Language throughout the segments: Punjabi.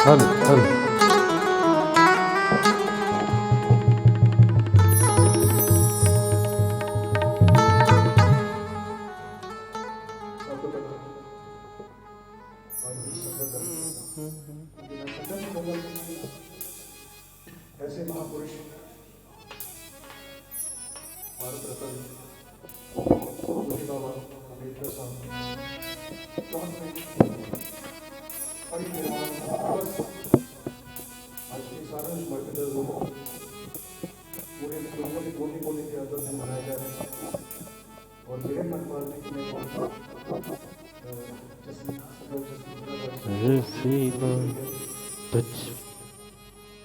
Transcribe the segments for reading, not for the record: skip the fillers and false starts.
हेलो हेलो ऐसे महापुरुष भारत रत्न मुनि बाबा अम्बेडकर साहब बहुत बड़ी निर्माण दिवस आज के सारे मर्कज पूरे दुनिया के कोने कोने के अंदर में मनाए जा रहे हैं और मेरे मन मार्मिक में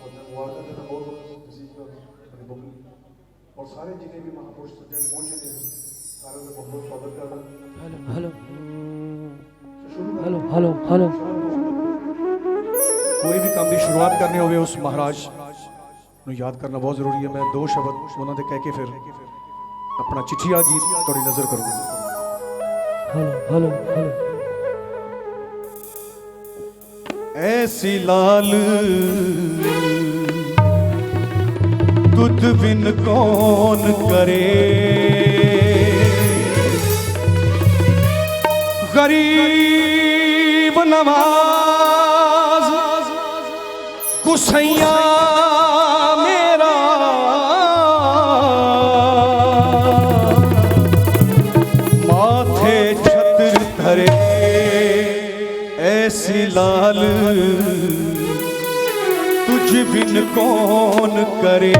और मैं मुआवजा देना और किसी का अपने बबली और सारे जितने भी महापुरुष सज्जन पहुंचे थे सारों का बहुत बहुत स्वागत कर रहा हेलो हेलो हेलो हेलो कोई भी काम की शुरुआत करनी होवे उस महाराज ਨੂੰ याद करना बहुत जरूरी है। मैं दो शब्द ਉਹਨਾਂ ਦੇ ਕਹਿ ਕੇ ਫਿਰ अपना चिट्ठिया गीत थोड़ी नजर करूंगा। हेलो हेलो हेलो ऐसी लाल तुझ बिन कौन करे, गरीब नवाज गुसैया मेरा माथे छत्र धरे। ऐसी लाल तुझ बिन कौन करे,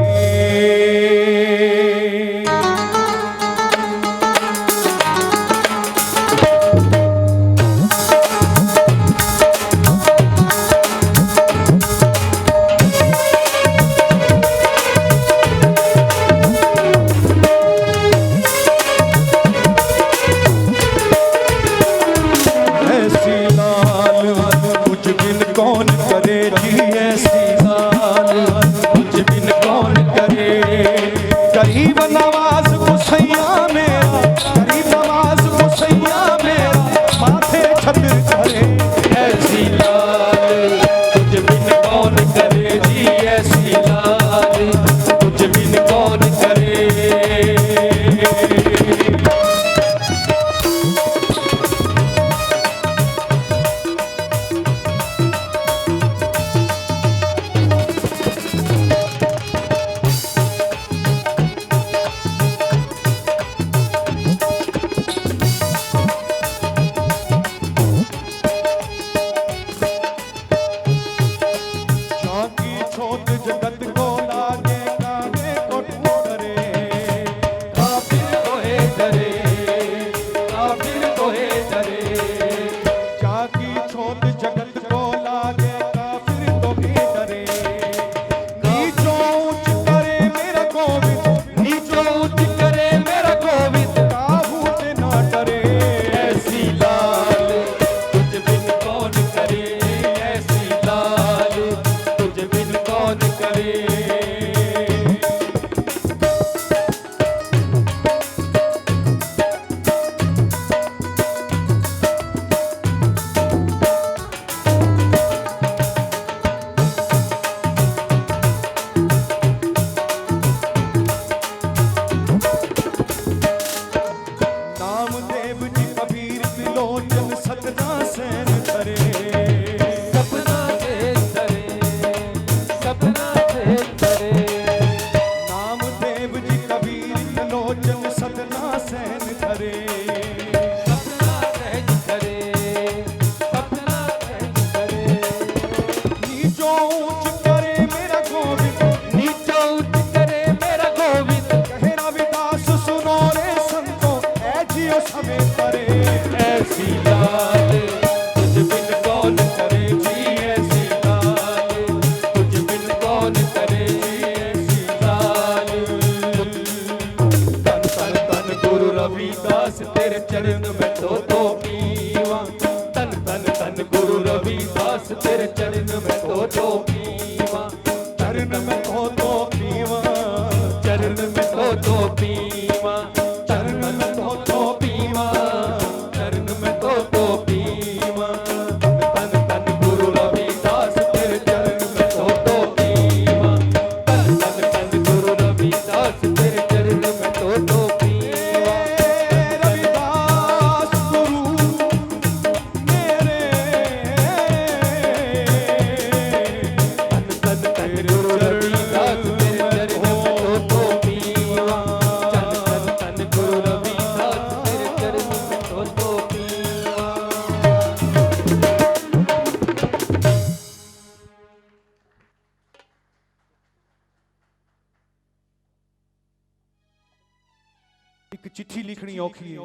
ਲਿਖਣੀ ਔਖੀ ਹੈ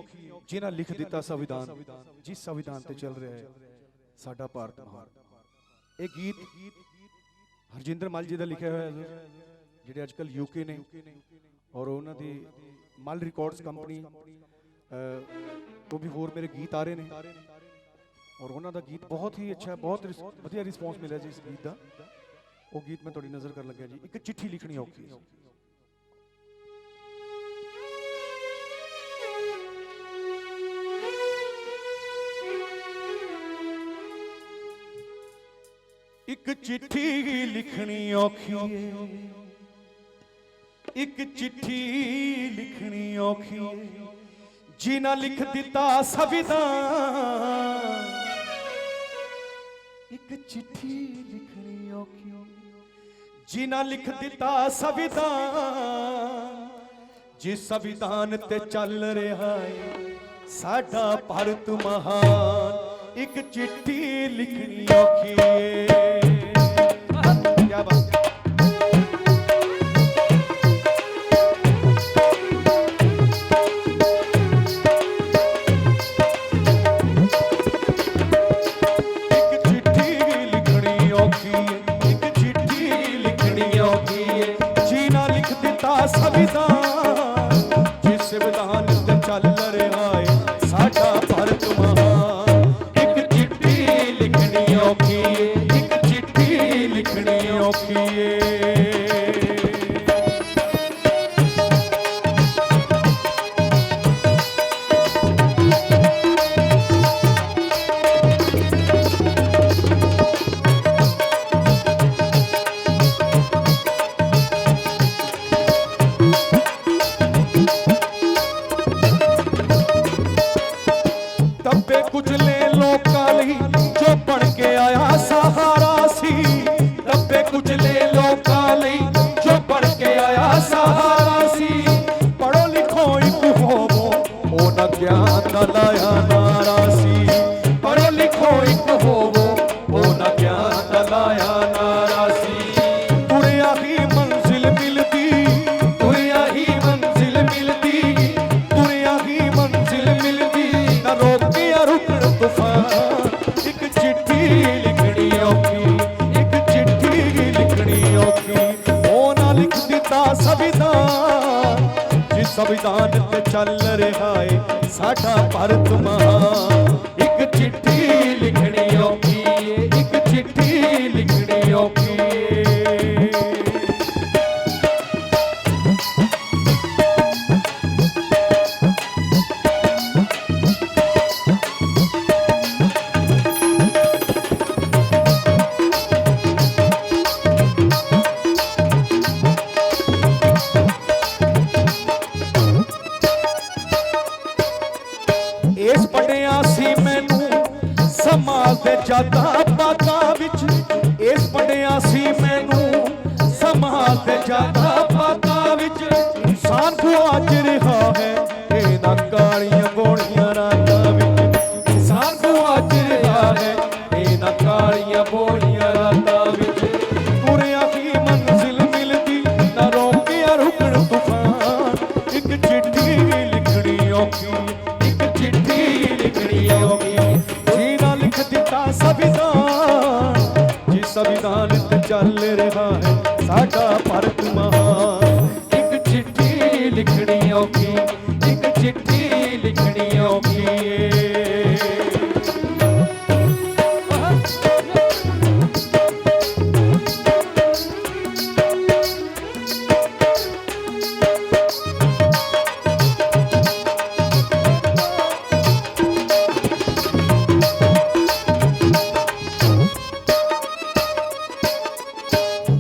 ਜਿਨ੍ਹਾਂ ਲਿਖ ਦਿੱਤਾ ਸੰਵਿਧਾਨ, ਜਿਸ ਸੰਵਿਧਾਨ ਤੇ ਚੱਲ ਰਿਹਾ ਹੈ ਸਾਡਾ ਭਾਰਤ ਮਹਾਨ। ਇਹ ਗੀਤ ਹਰਜਿੰਦਰ ਮੱਲ ਜੀ ਦਾ ਲਿਖਿਆ ਹੋਇਆ ਹੈ, ਜਿਹੜੇ ਅੱਜ ਕੱਲ੍ਹ ਯੂਕੇ ਨੇ, ਔਰ ਉਹਨਾਂ ਦੀ ਮੱਲ ਰਿਕਾਰਡਸ ਕੰਪਨੀ ਤੋਂ ਵੀ ਹੋਰ ਮੇਰੇ ਗੀਤ ਆ ਰਹੇ ਨੇ, ਔਰ ਉਹਨਾਂ ਦਾ ਗੀਤ ਬਹੁਤ ਹੀ ਅੱਛਾ, ਬਹੁਤ ਵਧੀਆ ਰਿਸਪੌਂਸ ਮਿਲਿਆ ਜੀ ਇਸ ਗੀਤ ਦਾ। ਉਹ ਗੀਤ ਮੈਂ ਤੁਹਾਡੀ ਨਜ਼ਰ ਕਰਨ ਲੱਗਿਆ ਜੀ, ਇੱਕ ਚਿੱਠੀ ਲਿਖਣੀ ਔਖੀ ਹੈ। ਇੱਕ ਚਿੱਠੀ ਲਿਖਣੀ ਔਖੀ ਏ, ਇੱਕ ਚਿੱਠੀ ਲਿਖਣੀ ਔਖੀ ਏ, ਜਿਨ੍ਹਾਂ ਲਿਖ ਦਿੱਤਾ ਸੰਵਿਧਾਨ। ਇੱਕ ਚਿੱਠੀ ਲਿਖਣੀ ਔਖੀ ਏ, ਜਿਨ੍ਹਾਂ ਲਿਖ ਦਿੱਤਾ ਸੰਵਿਧਾਨ। ਜਿਸ ਸੰਵਿਧਾਨ ਤੇ ਚੱਲ ਰਿਹਾ ਏ ਸਾਡਾ ਭਾਰਤ ਮਹਾਨ। ਇੱਕ ਚਿੱਠੀ ਲਿਖਣੀ ਔਖੀ ਏ। क्या बात है। संविधान ते चल रहा है साडा भारत महान। एक चिट्ठी लिखनी औखी है, एक चिट्ठी लिखनी औखी है। जादा बागा विच इस पढ़िया सी मैनू संभाल दे जादा बागा विच। इंसान को अज रहा है इन्हां कालियां बोलियां रातां विच। इंसान को अज रहा है इन्हां कालियां बोलियां रातां विच। तुरिया ही मंजिल मिलदी ना रोकिया रुकण तूफान। एक चिट्ठी लिखनी औखी, एक चिट्ठी लिखनी औखी, संविधान जिस संविधान ते चल रहा है साडा भारत महान। एक चिट्ठी लिखनी औखी, एक चिट्ठी लिखनी औखी।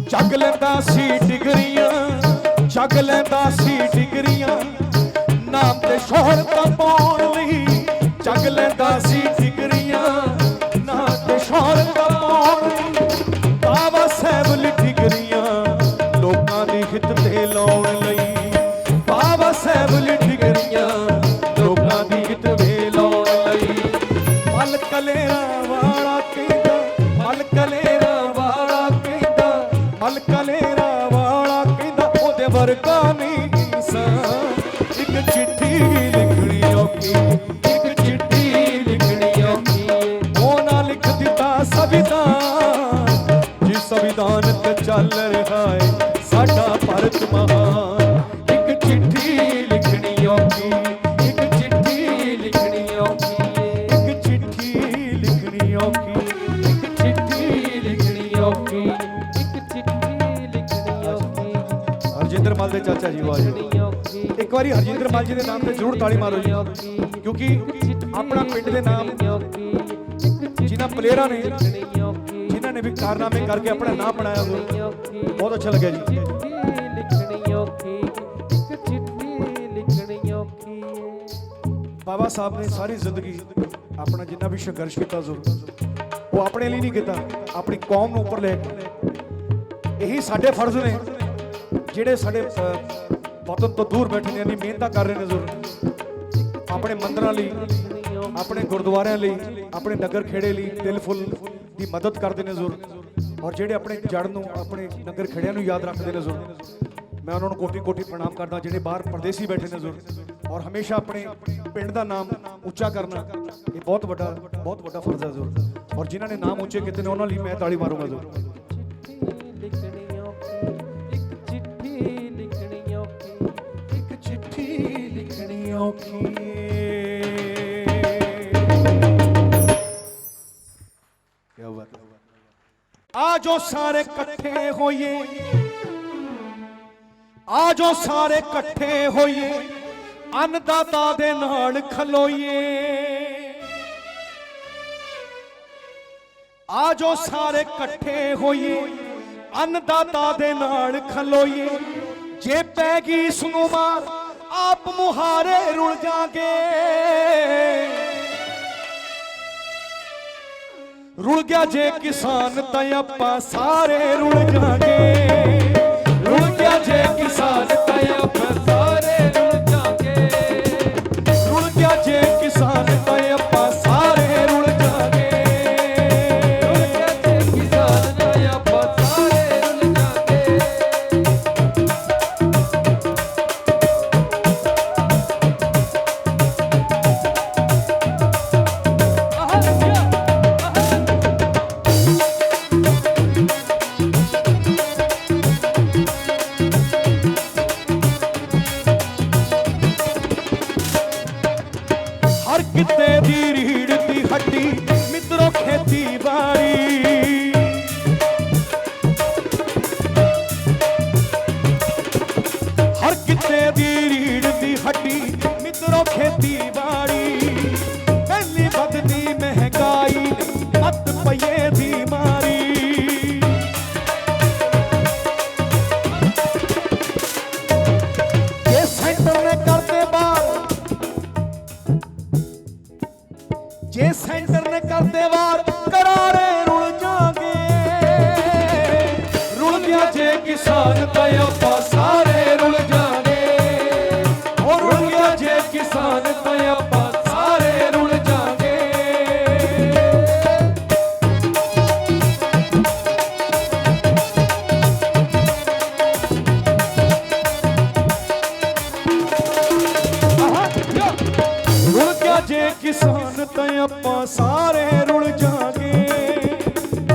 जग लैंदा सी डिगरियां, जग लैंदा सी डिगरियां, नाम ते शोहरत पाउण लई। जग लैंदा सी डिगरियां, नाम ते शोहरत पाउण लई। बाबा साहब ली डिगरियां लोकां दी हित ते लाउण लई। बाबा साहब ली डिगरियां लोकां दी हित ते लाउण लई। मल कलेरा वाला कहंदा, मल कलेरा वाला कहंदा, मल कलेरा वाला कहंदा ओदे वर्गा नहीं इंसान। एक चिट्ठी लिखनी ਹੈ ਜੀ, ਵਾਹ ਜੀ। ਇੱਕ ਵਾਰੀ ਹਰਜਿੰਦਰ ਮਾਲ ਜੀ ਦੇ ਨਾਮ ਤੇ ਜ਼ਰੂਰ ਤਾੜੀ ਮਾਰੋ ਜੀ, ਕਿਉਂਕਿ ਆਪਣਾ ਪਿੰਡ ਦੇ ਨਾਮ ਜਿਨ੍ਹਾਂ ਪਲੇਅਰਾਂ ਨੇ, ਜਿਨ੍ਹਾਂ ਨੇ ਵੀ ਕਾਰਨਾਮੇ ਕਰਕੇ ਆਪਣਾ ਨਾਮ ਬਣਾਇਆ ਹੋਇਆ, ਬਹੁਤ ਅੱਛਾ ਲੱਗਿਆ ਜੀ। ਬਾਬਾ ਸਾਹਿਬ ਨੇ ਸਾਰੀ ਜ਼ਿੰਦਗੀ ਆਪਣਾ ਜਿੰਨਾ ਵੀ ਸੰਘਰਸ਼ ਕੀਤਾ ਉਹ ਆਪਣੇ ਲਈ ਨਹੀਂ ਕੀਤਾ, ਆਪਣੀ ਕੌਮ ਨੂੰ ਉੱਪਰ ਲੈ ਕੇ। ਇਹੀ ਸਾਡੇ ਫਰਜ਼ ਨੇ, ਜਿਹੜੇ ਸਾਡੇ ਵਤਨ ਤੋਂ ਦੂਰ ਬੈਠੇ ਨੇ, ਇੰਨੀ ਮਿਹਨਤਾਂ ਕਰ ਰਹੇ ਨੇ ਜ਼ਰੂਰ ਆਪਣੇ ਮੰਦਰਾਂ ਲਈ, ਆਪਣੇ ਗੁਰਦੁਆਰਿਆਂ ਲਈ, ਆਪਣੇ ਨਗਰ ਖੇੜੇ ਲਈ ਦਿਲ ਫੁੱਲ ਦੀ ਮਦਦ ਕਰਦੇ ਨੇ ਜ਼ਰੂਰ। ਔਰ ਜਿਹੜੇ ਆਪਣੇ ਜੜ ਨੂੰ, ਆਪਣੇ ਨਗਰ ਖੇੜਿਆਂ ਨੂੰ ਯਾਦ ਰੱਖਦੇ ਨੇ ਜ਼ਰੂਰ, ਮੈਂ ਉਹਨਾਂ ਨੂੰ ਕੋਟੀ ਕੋਟੀ ਪ੍ਰਣਾਮ ਕਰਦਾ। ਜਿਹੜੇ ਬਾਹਰ ਪਰਦੇਸੀ ਬੈਠੇ ਨੇ ਜ਼ਰੂਰ, ਔਰ ਹਮੇਸ਼ਾ ਆਪਣੇ ਪਿੰਡ ਦਾ ਨਾਮ ਉੱਚਾ ਕਰਨਾ, ਇਹ ਬਹੁਤ ਵੱਡਾ ਫਰਜ਼ ਹੈ ਜ਼ਰੂਰ। ਔਰ ਜਿਨ੍ਹਾਂ ਨੇ ਨਾਮ ਉੱਚੇ ਕੀਤੇ ਨੇ ਉਹਨਾਂ ਲਈ ਮੈਂ ਤਾੜੀ ਮਾਰੂੰਗਾ ਜ਼ਰੂਰ। आजो सारे कट्ठे होइए, आजो सारे कट्ठे होइए, अन्नदाता दे नाल खलोइए। आजो सारे कट्ठे होइए, अन्नदाता दे नाल खलोइए। जे पैगी सुनो मार आप मुहारे रुल जागे, रुल गया जे किसान तां आपां सारे रुल जागे। रुल गया जे किसान तां आपां सारे रुल जागे। रुल गया जे किसान तां आपां सारे रुल जागे। रुल गया जे किसान तां आपां सारे रुल जागे। हर किते दी रीढ़ दी हड्डी मित्रों खेती बाड़ी। हर किते दी रीढ़ दी हड्डी मित्रों खेती बाड़ी। पहली बददी महंगाई मत पये दी मारी। ये सेंटर ने करते बार, जे सेंटर ने करते वार करारे रुल जागे। रुल गया जे किसान तां आपां सारे रुल जागे। और रुल गया जे किसान तां आपां सारे रुल जागे। रुल गया जे किसान तां आपां सारे रुल जागे।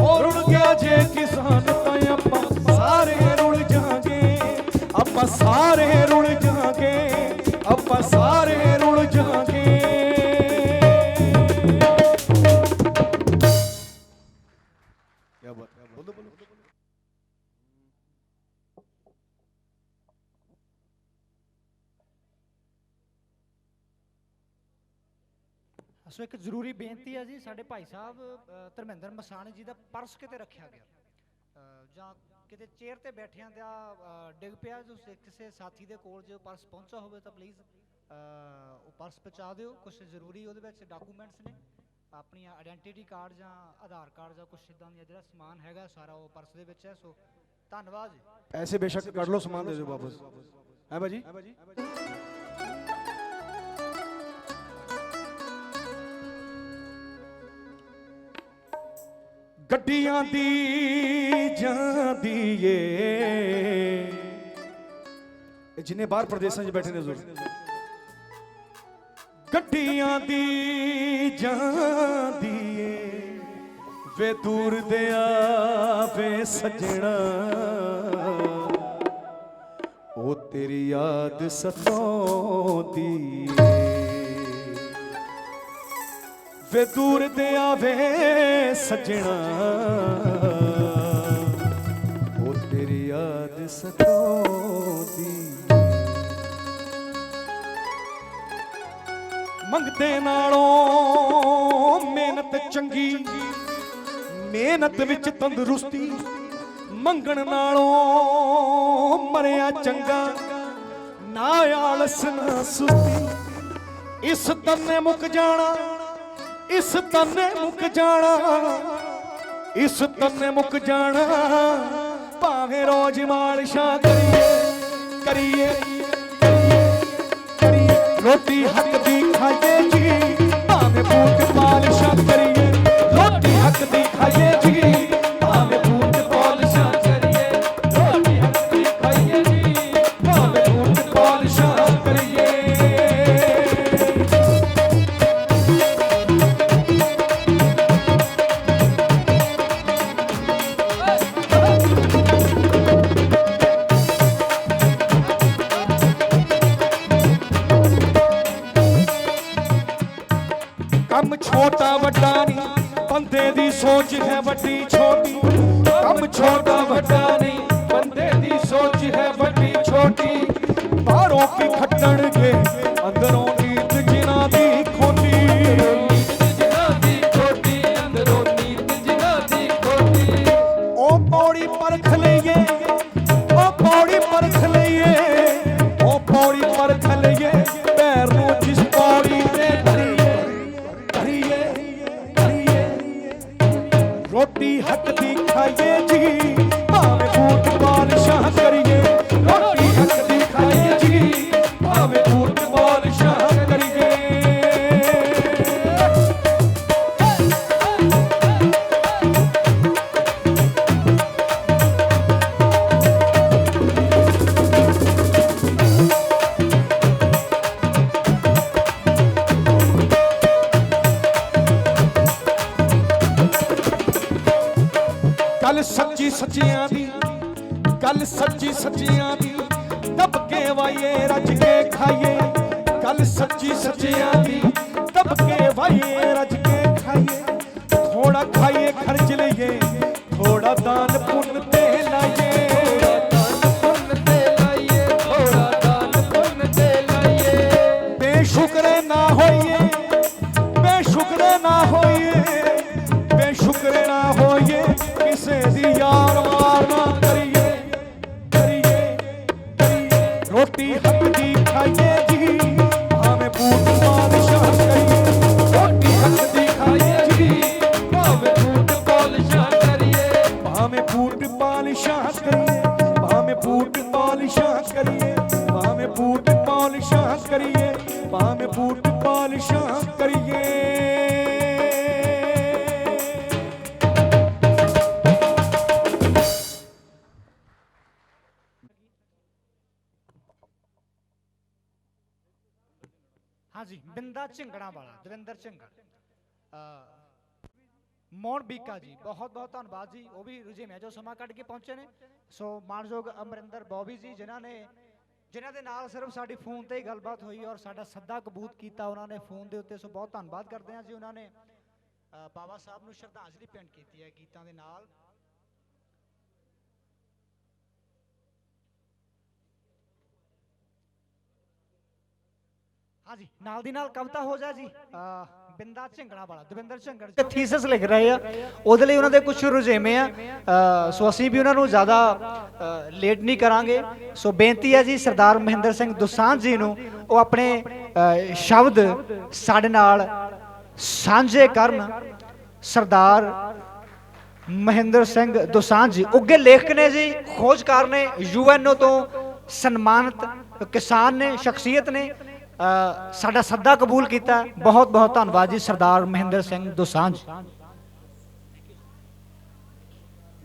और रुल गया जे किसान तां आपां सारे रुल जागे। आपां सारे रुल जागे, आपां सारे रुल जागे। क्या बात है, बोलो बोलो। ਸੋ ਇੱਕ ਜ਼ਰੂਰੀ ਬੇਨਤੀ ਹੈ ਜੀ, ਸਾਡੇ ਭਾਈ ਸਾਹਿਬ ਧਰਮਿੰਦਰ ਮਸਾਣੀ ਜੀ ਦਾ ਪਰਸ ਕਿਤੇ ਰੱਖਿਆ ਗਿਆ ਜਾਂ ਕਿਤੇ ਚੇਅਰ ਤੇ ਬੈਠਿਆਂ ਦਾ ਡਿੱਗ ਪਿਆ, ਜੋ ਕਿਸੇ ਸਾਥੀ ਦੇ ਕੋਲ ਜੇ ਪਰਸ ਪਹੁੰਚਾ ਹੋਵੇ ਤਾਂ ਪਲੀਜ਼ ਉਹ ਪਰਸ ਪਹੁੰਚਾ ਦਿਓ। ਕੁਝ ਜ਼ਰੂਰੀ ਉਹਦੇ ਵਿੱਚ ਡਾਕੂਮੈਂਟਸ ਨੇ, ਆਪਣੀਆਂ ਆਇਡੈਂਟੀਟੀ ਕਾਰਡ ਜਾਂ ਆਧਾਰ ਕਾਰਡ ਜਾਂ ਕੁਝ ਇਦਾਂ ਦਾ ਜਿਹੜਾ ਸਮਾਨ ਹੈਗਾ ਸਾਰਾ ਉਹ ਪਰਸ ਦੇ ਵਿੱਚ ਹੈ। ਸੋ ਧੰਨਵਾਦ ਜੀ। ऐसे बेशक कर लो, सामान दे दो वापस, है भाजी। गड्डियां दी जांदी ए, जिन्हें बाहर प्रदेशों च बैठे ने जरूर। गड्डियां दी जांदी ए, वे दूर दे आवे सजना, ओ तेरी याद सताउंदी ए। वे दूर दे आवे सजना, ओ तेरी याद सताउंदी। ਮੰਗਦੇ ਨਾਲੋਂ ਮਿਹਨਤ ਚੰਗੀ, ਮਿਹਨਤ ਵਿੱਚ ਤੰਦਰੁਸਤੀ, ਮੰਗਣ ਨਾਲੋਂ ਮਰਿਆ ਚੰਗਾ, ਨਾ ਆਲਸ ਨਾ ਸੁਸਤੀ। ਇਸ ਤੰਨੇ ਮੁੱਕ ਜਾਣਾ, ਇਸ ਤੰਨੇ ਮੁੱਕ ਜਾਣਾ, ਇਸ ਤੰਨੇ ਮੁੱਕ ਜਾਣਾ, ਭਾਵੇਂ ਰੋਜ਼ ਮਾਲਸ਼ਾਂ ਕਰੀਏ ਕਰੀਏ ਕਰੀਏ, ਰੋਟੀ ਹੱਕ ਦੀ ਖਾਈਏ ਜੀ, ਭਾਵੇਂ ਬੂਟ ਮਾਲਸ਼ਾਂ ਕਰੀਏ, ਰੋਟੀ ਹੱਕ ਦੀ ਖਾਈਏ ਜੀ, ਭਾਵੇਂ ਬੂਟ ਮਾਲਸ਼ਾਂ ਕਰੀਏ, ਰੋਟੀ ਹੱਕ ਦੀ ਖਾਈਏ ਜੀ, ਭਾਵੇਂ ਬੂਟ ਮਾਲਸ਼ਾਂ ਕਰੀਏ। ਕੰਮ ਛੋਟਾ ਵੱਡਾ ਨਹੀਂ, ਬੰਦੇ ਦੀ ਸੋਚ ਹੈ ਵੱਡੀ ਛੋਟੀ। ਕੰਮ ਛੋਟਾ ਵੱਡਾ ਨਹੀਂ, ਬੰਦੇ ਦੀ ਸੋਚ ਹੈ ਵੱਡੀ ਛੋਟੀ। ਬਾਹਰੋਂ ਕੀ ਖੱਟਣਗੇ, ਅੰਦਰੋਂ ਨੀਤ ਜਿਨ੍ਹਾਂ ਦੀ ਖੋਟੀ। ਜਿਨ੍ਹਾਂ ਦੀ ਖੋਟੀ, ਅੰਦਰੋਂ ਨੀਤ ਜਿਨ੍ਹਾਂ ਦੀ ਖੋਟੀ। ਉਹ ਪੌੜੀ ਪਰਖ ਲਈਏ, ਉਹ ਪੌੜੀ ਪਰਖ ਲਈਏ, ਉਹ ਪੌੜੀ ਪਰਖ ਲਈਏ, ਪੈਰ ਨੂੰ ਜਿਸ ਪੌੜੀ ਤੇ ਰੋਟੀ ਹੱਕ ਦੀ ਖਾਈਏ ਜੀ, ਭਾਵੇਂ ਬੂਟ ਮਾਲਸ਼ਾਂ ਕਰੀਏ, ਰੋਟੀ ਹੱਕ ਦੀ ਖਾਈਏ ਜੀ, ਭਾਵੇਂ ਬੂਟ ਮਾਲਸ਼ਾਂ ਕਰੀਏ। ਗੱਲ ਸੱਚੀ ਸੱਚਿਆਂ ਦੀ, ਗੱਲ ਸੱਚੀ ਸੱਚਿਆਂ ਦੀ, ਦੱਬ ਕੇ ਵਾਈਏ ਰੱਜ ਕੇ ਖਾਈਏ। ਗੱਲ ਸੱਚੀ ਸੱਚਿਆਂ ਦੀ, ਦੱਬ ਕੇ ਵਾਈਏ ਰੱਜ ਕੇ ਖਾਈਏ। ਥੋੜਾ ਖਾਈਏ ਖਰਚ ਲਈਏ, ਥੋੜਾ ਦਾਨ ਪੁੰਨ ਤੇ ਲਾਈਏ। ਦਾਨ ਪੁੰਨ ਤੇ ਲਾਈਏ, ਥੋੜਾ ਦਾਨ ਪੁੰਨ ਤੇ ਲਾਈਏ। ਬੇਸ਼ੁਕਰੇ ਨਾ ਹੋਈਏ, ਬੇਸ਼ੁਕਰੇ ਨਾ ਹੋਈਏ, ਬੇਸ਼ੁਕਰੇ ਨਾ ਹੋਈਏ, ਕਿਸੇ ਦੀ ਯਾਰ ਮਾਰ ਨਾ ਕਰੀਏ ਕਰੀਏ ਕਰੀਏ। ਰੋਟੀ ਹੱਕ ਦੀ ਖਾਈਏ ਜੀ, ਭਾਵੇਂ ਬੂਟ ਮਾਲਸ਼ਾਂ ਕਰੀਏ। ਰੋਟੀ ਹੱਕ ਦੀ ਖਾਈਏ ਜੀ, ਭਾਵੇਂ ਬੂਟ ਮਾਲਸ਼ਾਂ ਕਰੀਏ, ਭਾਵੇਂ ਬੂਟ ਮਾਲਸ਼ਾਂ ਕਰੀਏ, ਭਾਵੇਂ ਬੂਟ ਮਾਲਸ਼ਾਂ ਕਰੀਏ, ਭਾਵੇਂ ਬੂਟ ਮਾਲਸ਼ਾਂ ਕਰੀਏ, ਭਾਵੇਂ ਬੂਟ ਮਾਲਸ਼ਾਂ ਕਰੀਏ। ਹਾਂਜੀ, ਬਿੰਦਾ ਝਿੰਗੜਾਂ ਵਾਲਾ ਦਵਿੰਦਰ ਝਿੰਗੜ। ਮੋਹਨ ਬੀਕਾ ਜੀ, ਬਹੁਤ ਬਹੁਤ ਧੰਨਵਾਦ ਜੀ, ਉਹ ਵੀ ਰੁਝੇਵਿਆਂ ਚੋਂ ਸਮਾਂ ਕੱਢ ਕੇ ਪਹੁੰਚੇ ਨੇ। ਸੋ ਮਾਨਯੋਗ ਅਮਰਿੰਦਰ ਬੋਬੀ ਜੀ, ਜਿਨ੍ਹਾਂ ਦੇ ਨਾਲ ਸਿਰਫ ਸਾਡੀ ਫੋਨ ਤੇ ਹੀ ਗੱਲਬਾਤ ਹੋਈ ਔਰ ਸਾਡਾ ਸੱਦਾ ਕਬੂਲ ਕੀਤਾ ਉਹਨਾਂ ਨੇ ਫੋਨ ਦੇ ਉੱਤੇ। ਸੋ ਬਹੁਤ ਧੰਨਵਾਦ ਕਰਦੇ ਹਾਂ ਜੀ ਉਹਨਾਂ ਨੇ। ਬਾਬਾ ਸਾਹਿਬ ਨੂੰ ਸ਼ਰਧਾਂਜਲੀ ਭੇਂਟ ਕੀਤੀ ਹੈ ਗੀਤਾਂ ਦੇ ਨਾਲ। ਹਾਂਜੀ, ਨਾਲ ਦੀ ਨਾਲ ਕਵਿਤਾ ਹੋ ਜਾ ਜੀ। ਬਿੰਦਾ ਝਿੰਗੜਾਂ ਵਾਲਾ ਦਵਿੰਦਰ ਝਿੰਗੜ ਥੀਸਿਸ ਲਿਖ ਰਹੇ ਆ, ਉਹਦੇ ਲਈ ਉਹਨਾਂ ਦੇ ਕੁਝ ਰੁਝੇਵੇਂ ਆ। ਸੋ ਅਸੀਂ ਵੀ ਉਹਨਾਂ ਨੂੰ ਜ਼ਿਆਦਾ ਲੇਟ ਨਹੀਂ ਕਰਾਂਗੇ। ਸੋ ਬੇਨਤੀ ਹੈ ਜੀ ਸਰਦਾਰ ਮਹਿੰਦਰ ਸਿੰਘ ਦੋਸਾਂਝ ਜੀ ਨੂੰ, ਉਹ ਆਪਣੇ ਸ਼ਬਦ ਸਾਡੇ ਨਾਲ ਸਾਂਝੇ ਕਰਨ। ਸਰਦਾਰ ਮਹਿੰਦਰ ਸਿੰਘ ਦੋਸਾਂਝ ਜੀ ਉੱਘੇ ਲੇਖਕ ਨੇ ਜੀ, ਖੋਜਕਾਰ ਨੇ, UNO ਤੋਂ ਸਨਮਾਨਿਤ ਕਿਸਾਨ ਨੇ, ਸ਼ਖਸੀਅਤ ਨੇ। ਸਾਡਾ ਸੱਦਾ ਕਬੂਲ ਕੀਤਾ। ਬਹੁਤ ਬਹੁਤ ਧੰਨਵਾਦ ਜੀ ਸਰਦਾਰ ਮਹਿੰਦਰ ਸਿੰਘ ਦੋਸਾਂਝ।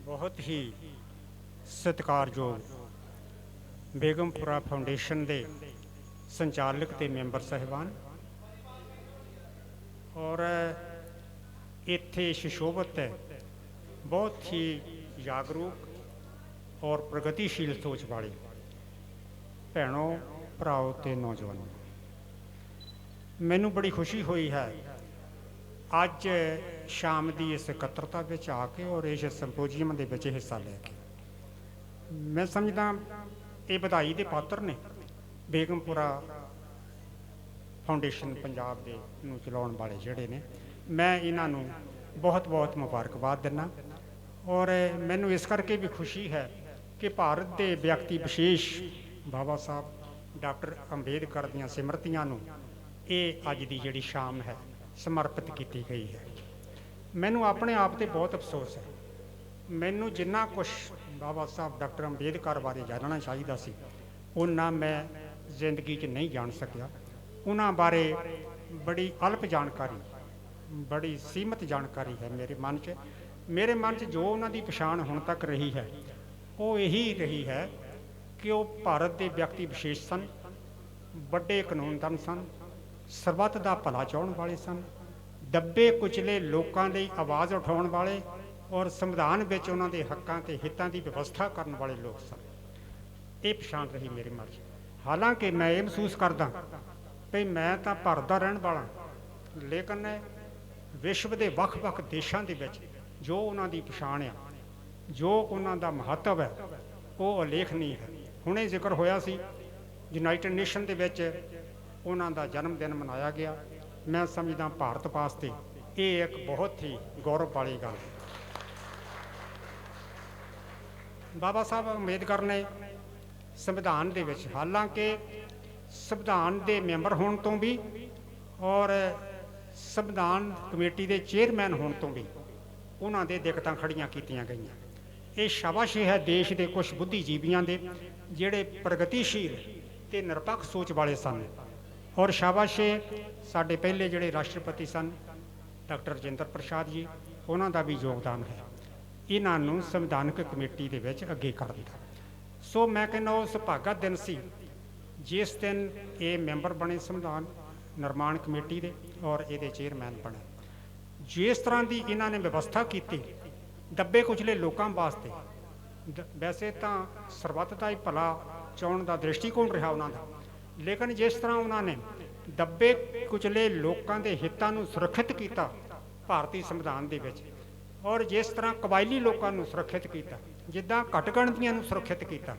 ਬਹੁਤ ਹੀ ਸਤਿਕਾਰਯੋਗ ਬੇਗਮਪੁਰਾ ਫਾਊਂਡੇਸ਼ਨ ਦੇ ਸੰਚਾਲਕ ਤੇ ਮੈਂਬਰ ਸਾਹਿਬਾਨ ਔਰ ਇੱਥੇ ਸੁਸ਼ੋਭਿਤ ਹੈ ਬਹੁਤ ਹੀ ਜਾਗਰੂਕ ਔਰ ਪ੍ਰਗਤੀਸ਼ੀਲ ਸੋਚ ਵਾਲੇ ਭੈਣੋ, ਭਰਾਓ ਤੇ ਨੌਜਵਾਨੋ, ਮੈਨੂੰ ਬੜੀ ਖੁਸ਼ੀ ਹੋਈ ਹੈ ਅੱਜ ਸ਼ਾਮ ਦੀ ਇਸ ਇਕੱਤਰਤਾ ਵਿੱਚ ਆ ਕੇ ਔਰ ਇਸ ਸੰਪੋਜੀਅਮ ਦੇ ਵਿੱਚ ਹਿੱਸਾ ਲੈ ਕੇ। ਮੈਂ ਸਮਝਦਾ ਇਹ ਵਧਾਈ ਦੇ ਪਾਤਰ ਨੇ ਬੇਗਮਪੁਰਾ ਫਾਊਂਡੇਸ਼ਨ ਪੰਜਾਬ ਦੇ ਨੂੰ ਚਲਾਉਣ ਵਾਲੇ ਜਿਹੜੇ ਨੇ, ਮੈਂ ਇਹਨਾਂ ਨੂੰ ਬਹੁਤ ਬਹੁਤ ਮੁਬਾਰਕਬਾਦ ਦਿੰਦਾ। ਔਰ ਮੈਨੂੰ ਇਸ ਕਰਕੇ ਵੀ ਖੁਸ਼ੀ ਹੈ ਕਿ ਭਾਰਤ ਦੇ ਵਿਅਕਤੀ ਵਿਸ਼ੇਸ਼ ਬਾਬਾ ਸਾਹਿਬ ਡਾਕਟਰ ਅੰਬੇਦਕਰ ਦੀਆਂ ਸਿਮਰਤੀਆਂ ਨੂੰ ਇਹ ਅੱਜ ਦੀ ਜਿਹੜੀ ਸ਼ਾਮ ਹੈ ਸਮਰਪਿਤ ਕੀਤੀ ਗਈ ਹੈ। ਮੈਨੂੰ ਆਪਣੇ ਆਪ 'ਤੇ ਬਹੁਤ ਅਫਸੋਸ ਹੈ। ਮੈਨੂੰ ਜਿੰਨਾ ਕੁਛ ਬਾਬਾ ਸਾਹਿਬ ਡਾਕਟਰ ਅੰਬੇਦਕਰ ਬਾਰੇ ਜਾਣਨਾ ਚਾਹੀਦਾ ਸੀ ਉਹਨਾਂ ਮੈਂ ਜ਼ਿੰਦਗੀ 'ਚ ਨਹੀਂ ਜਾਣ ਸਕਿਆ। ਉਹਨਾਂ ਬਾਰੇ ਬੜੀ ਅਲਪ ਜਾਣਕਾਰੀ, ਬੜੀ ਸੀਮਤ ਜਾਣਕਾਰੀ ਹੈ ਮੇਰੇ ਮਨ 'ਚ। ਮੇਰੇ ਮਨ 'ਚ ਜੋ ਉਹਨਾਂ ਦੀ ਪਛਾਣ ਹੁਣ ਤੱਕ ਰਹੀ ਹੈ ਉਹ ਇਹੀ ਰਹੀ ਹੈ ਕਿ ਉਹ ਭਾਰਤ ਦੇ ਵਿਅਕਤੀ ਵਿਸ਼ੇਸ਼ ਸਨ, ਵੱਡੇ ਕਾਨੂੰਨਦਾਨ ਸਨ, ਸਰਬੱਤ ਦਾ ਭਲਾ ਚਾਹੁਣ ਵਾਲੇ ਸਨ, ਦੱਬੇ ਕੁਚਲੇ ਲੋਕਾਂ ਲਈ ਆਵਾਜ਼ ਉਠਾਉਣ ਵਾਲੇ ਔਰ ਸੰਵਿਧਾਨ ਵਿੱਚ ਉਹਨਾਂ ਦੇ ਹੱਕਾਂ ਤੇ ਹਿੱਤਾਂ ਦੀ ਵਿਵਸਥਾ ਕਰਨ ਵਾਲੇ ਲੋਕ ਸਨ। ਇਹ ਪਛਾਣ ਰਹੀ ਮੇਰੇ ਮਨ 'ਚ। ਹਾਲਾਂਕਿ ਮੈਂ ਇਹ ਮਹਿਸੂਸ ਕਰਦਾ ਵੀ ਮੈਂ ਤਾਂ ਭਾਰਤ ਦਾ ਰਹਿਣ ਵਾਲਾ, ਲੇਕਿਨ ਵਿਸ਼ਵ ਦੇ ਵੱਖ-ਵੱਖ ਦੇਸ਼ਾਂ ਦੇ ਵਿੱਚ ਜੋ ਉਹਨਾਂ ਦੀ ਪਛਾਣ ਆ, ਜੋ ਉਹਨਾਂ ਦਾ ਮਹੱਤਵ ਹੈ, ਉਹ ਉਲੇਖਨੀ ਹੈ। ਹੁਣੇ ਜ਼ਿਕਰ ਹੋਇਆ ਸੀ ਯੂਨਾਈਟਿਡ ਨੇਸ਼ਨ ਦੇ ਵਿੱਚ ਉਹਨਾਂ ਦਾ ਜਨਮ ਦਿਨ ਮਨਾਇਆ ਗਿਆ। ਮੈਂ ਸਮਝਦਾ ਭਾਰਤ ਵਾਸਤੇ ਇਹ ਇੱਕ ਬਹੁਤ ਹੀ ਗੌਰਵ ਵਾਲੀ ਗੱਲ ਹੈ। ਬਾਬਾ ਸਾਹਿਬ ਅੰਬੇਦਕਰ ਨੇ ਸੰਵਿਧਾਨ ਦੇ ਵਿੱਚ, ਹਾਲਾਂਕਿ ਸੰਵਿਧਾਨ ਦੇ ਮੈਂਬਰ ਹੋਣ ਤੋਂ ਵੀ ਔਰ ਸੰਵਿਧਾਨ ਕਮੇਟੀ ਦੇ ਚੇਅਰਮੈਨ ਹੋਣ ਤੋਂ ਵੀ ਉਹਨਾਂ ਦੇ ਦਿੱਕਤਾਂ ਖੜੀਆਂ ਕੀਤੀਆਂ ਗਈਆਂ। ਇਹ ਸ਼ਾਬਾਸ਼ ਹੈ ਦੇਸ਼ ਦੇ ਕੁਝ ਬੁੱਧੀਜੀਵੀਆਂ ਦੇ ਜਿਹੜੇ ਪ੍ਰਗਤੀਸ਼ੀਲ ਤੇ ਨਿਰਪੱਖ ਸੋਚ ਵਾਲੇ ਸਨ। ਔਰ ਸ਼ਾਬਾਸ਼ ਸਾਡੇ ਪਹਿਲੇ ਜਿਹੜੇ ਰਾਸ਼ਟਰਪਤੀ ਸਨ ਡਾਕਟਰ ਰਜਿੰਦਰ ਪ੍ਰਸਾਦ ਜੀ, ਉਹਨਾਂ ਦਾ ਵੀ ਯੋਗਦਾਨ ਹੈ ਇਹਨਾਂ ਨੂੰ ਸੰਵਿਧਾਨਕ ਕਮੇਟੀ ਦੇ ਵਿੱਚ ਅੱਗੇ ਕਰਨ ਦਾ। ਸੋ ਮੈਂ ਕਹਿੰਦਾ ਉਹ ਸੁਭਾਗਾ ਦਿਨ ਸੀ ਜਿਸ ਦਿਨ ਇਹ ਮੈਂਬਰ ਬਣੇ ਸੰਵਿਧਾਨ ਨਿਰਮਾਣ ਕਮੇਟੀ ਦੇ ਔਰ ਇਹਦੇ ਚੇਅਰਮੈਨ ਬਣੇ। ਜਿਸ ਤਰ੍ਹਾਂ ਦੀ ਇਹਨਾਂ ਨੇ ਵਿਵਸਥਾ ਕੀਤੀ ਦੱਬੇ ਕੁਚਲੇ ਲੋਕਾਂ ਵਾਸਤੇ, ਵੈਸੇ ਤਾਂ ਸਰਬੱਤ ਦਾ ਹੀ ਭਲਾ ਚਾਹੁਣ ਦਾ ਦ੍ਰਿਸ਼ਟੀਕੋਣ ਰਿਹਾ ਉਹਨਾਂ ਦਾ, ਲੇਕਿਨ ਜਿਸ ਤਰ੍ਹਾਂ ਉਹਨਾਂ ਨੇ ਦੱਬੇ ਕੁਚਲੇ ਲੋਕਾਂ ਦੇ ਹਿੱਤਾਂ ਨੂੰ ਸੁਰੱਖਿਅਤ ਕੀਤਾ ਭਾਰਤੀ ਸੰਵਿਧਾਨ ਦੇ ਵਿੱਚ, ਔਰ ਜਿਸ ਤਰ੍ਹਾਂ ਕਬਾਇਲੀ ਲੋਕਾਂ ਨੂੰ ਸੁਰੱਖਿਅਤ ਕੀਤਾ, ਜਿੱਦਾਂ ਘੱਟ ਗਿਣਤੀਆਂ ਨੂੰ ਸੁਰੱਖਿਅਤ ਕੀਤਾ,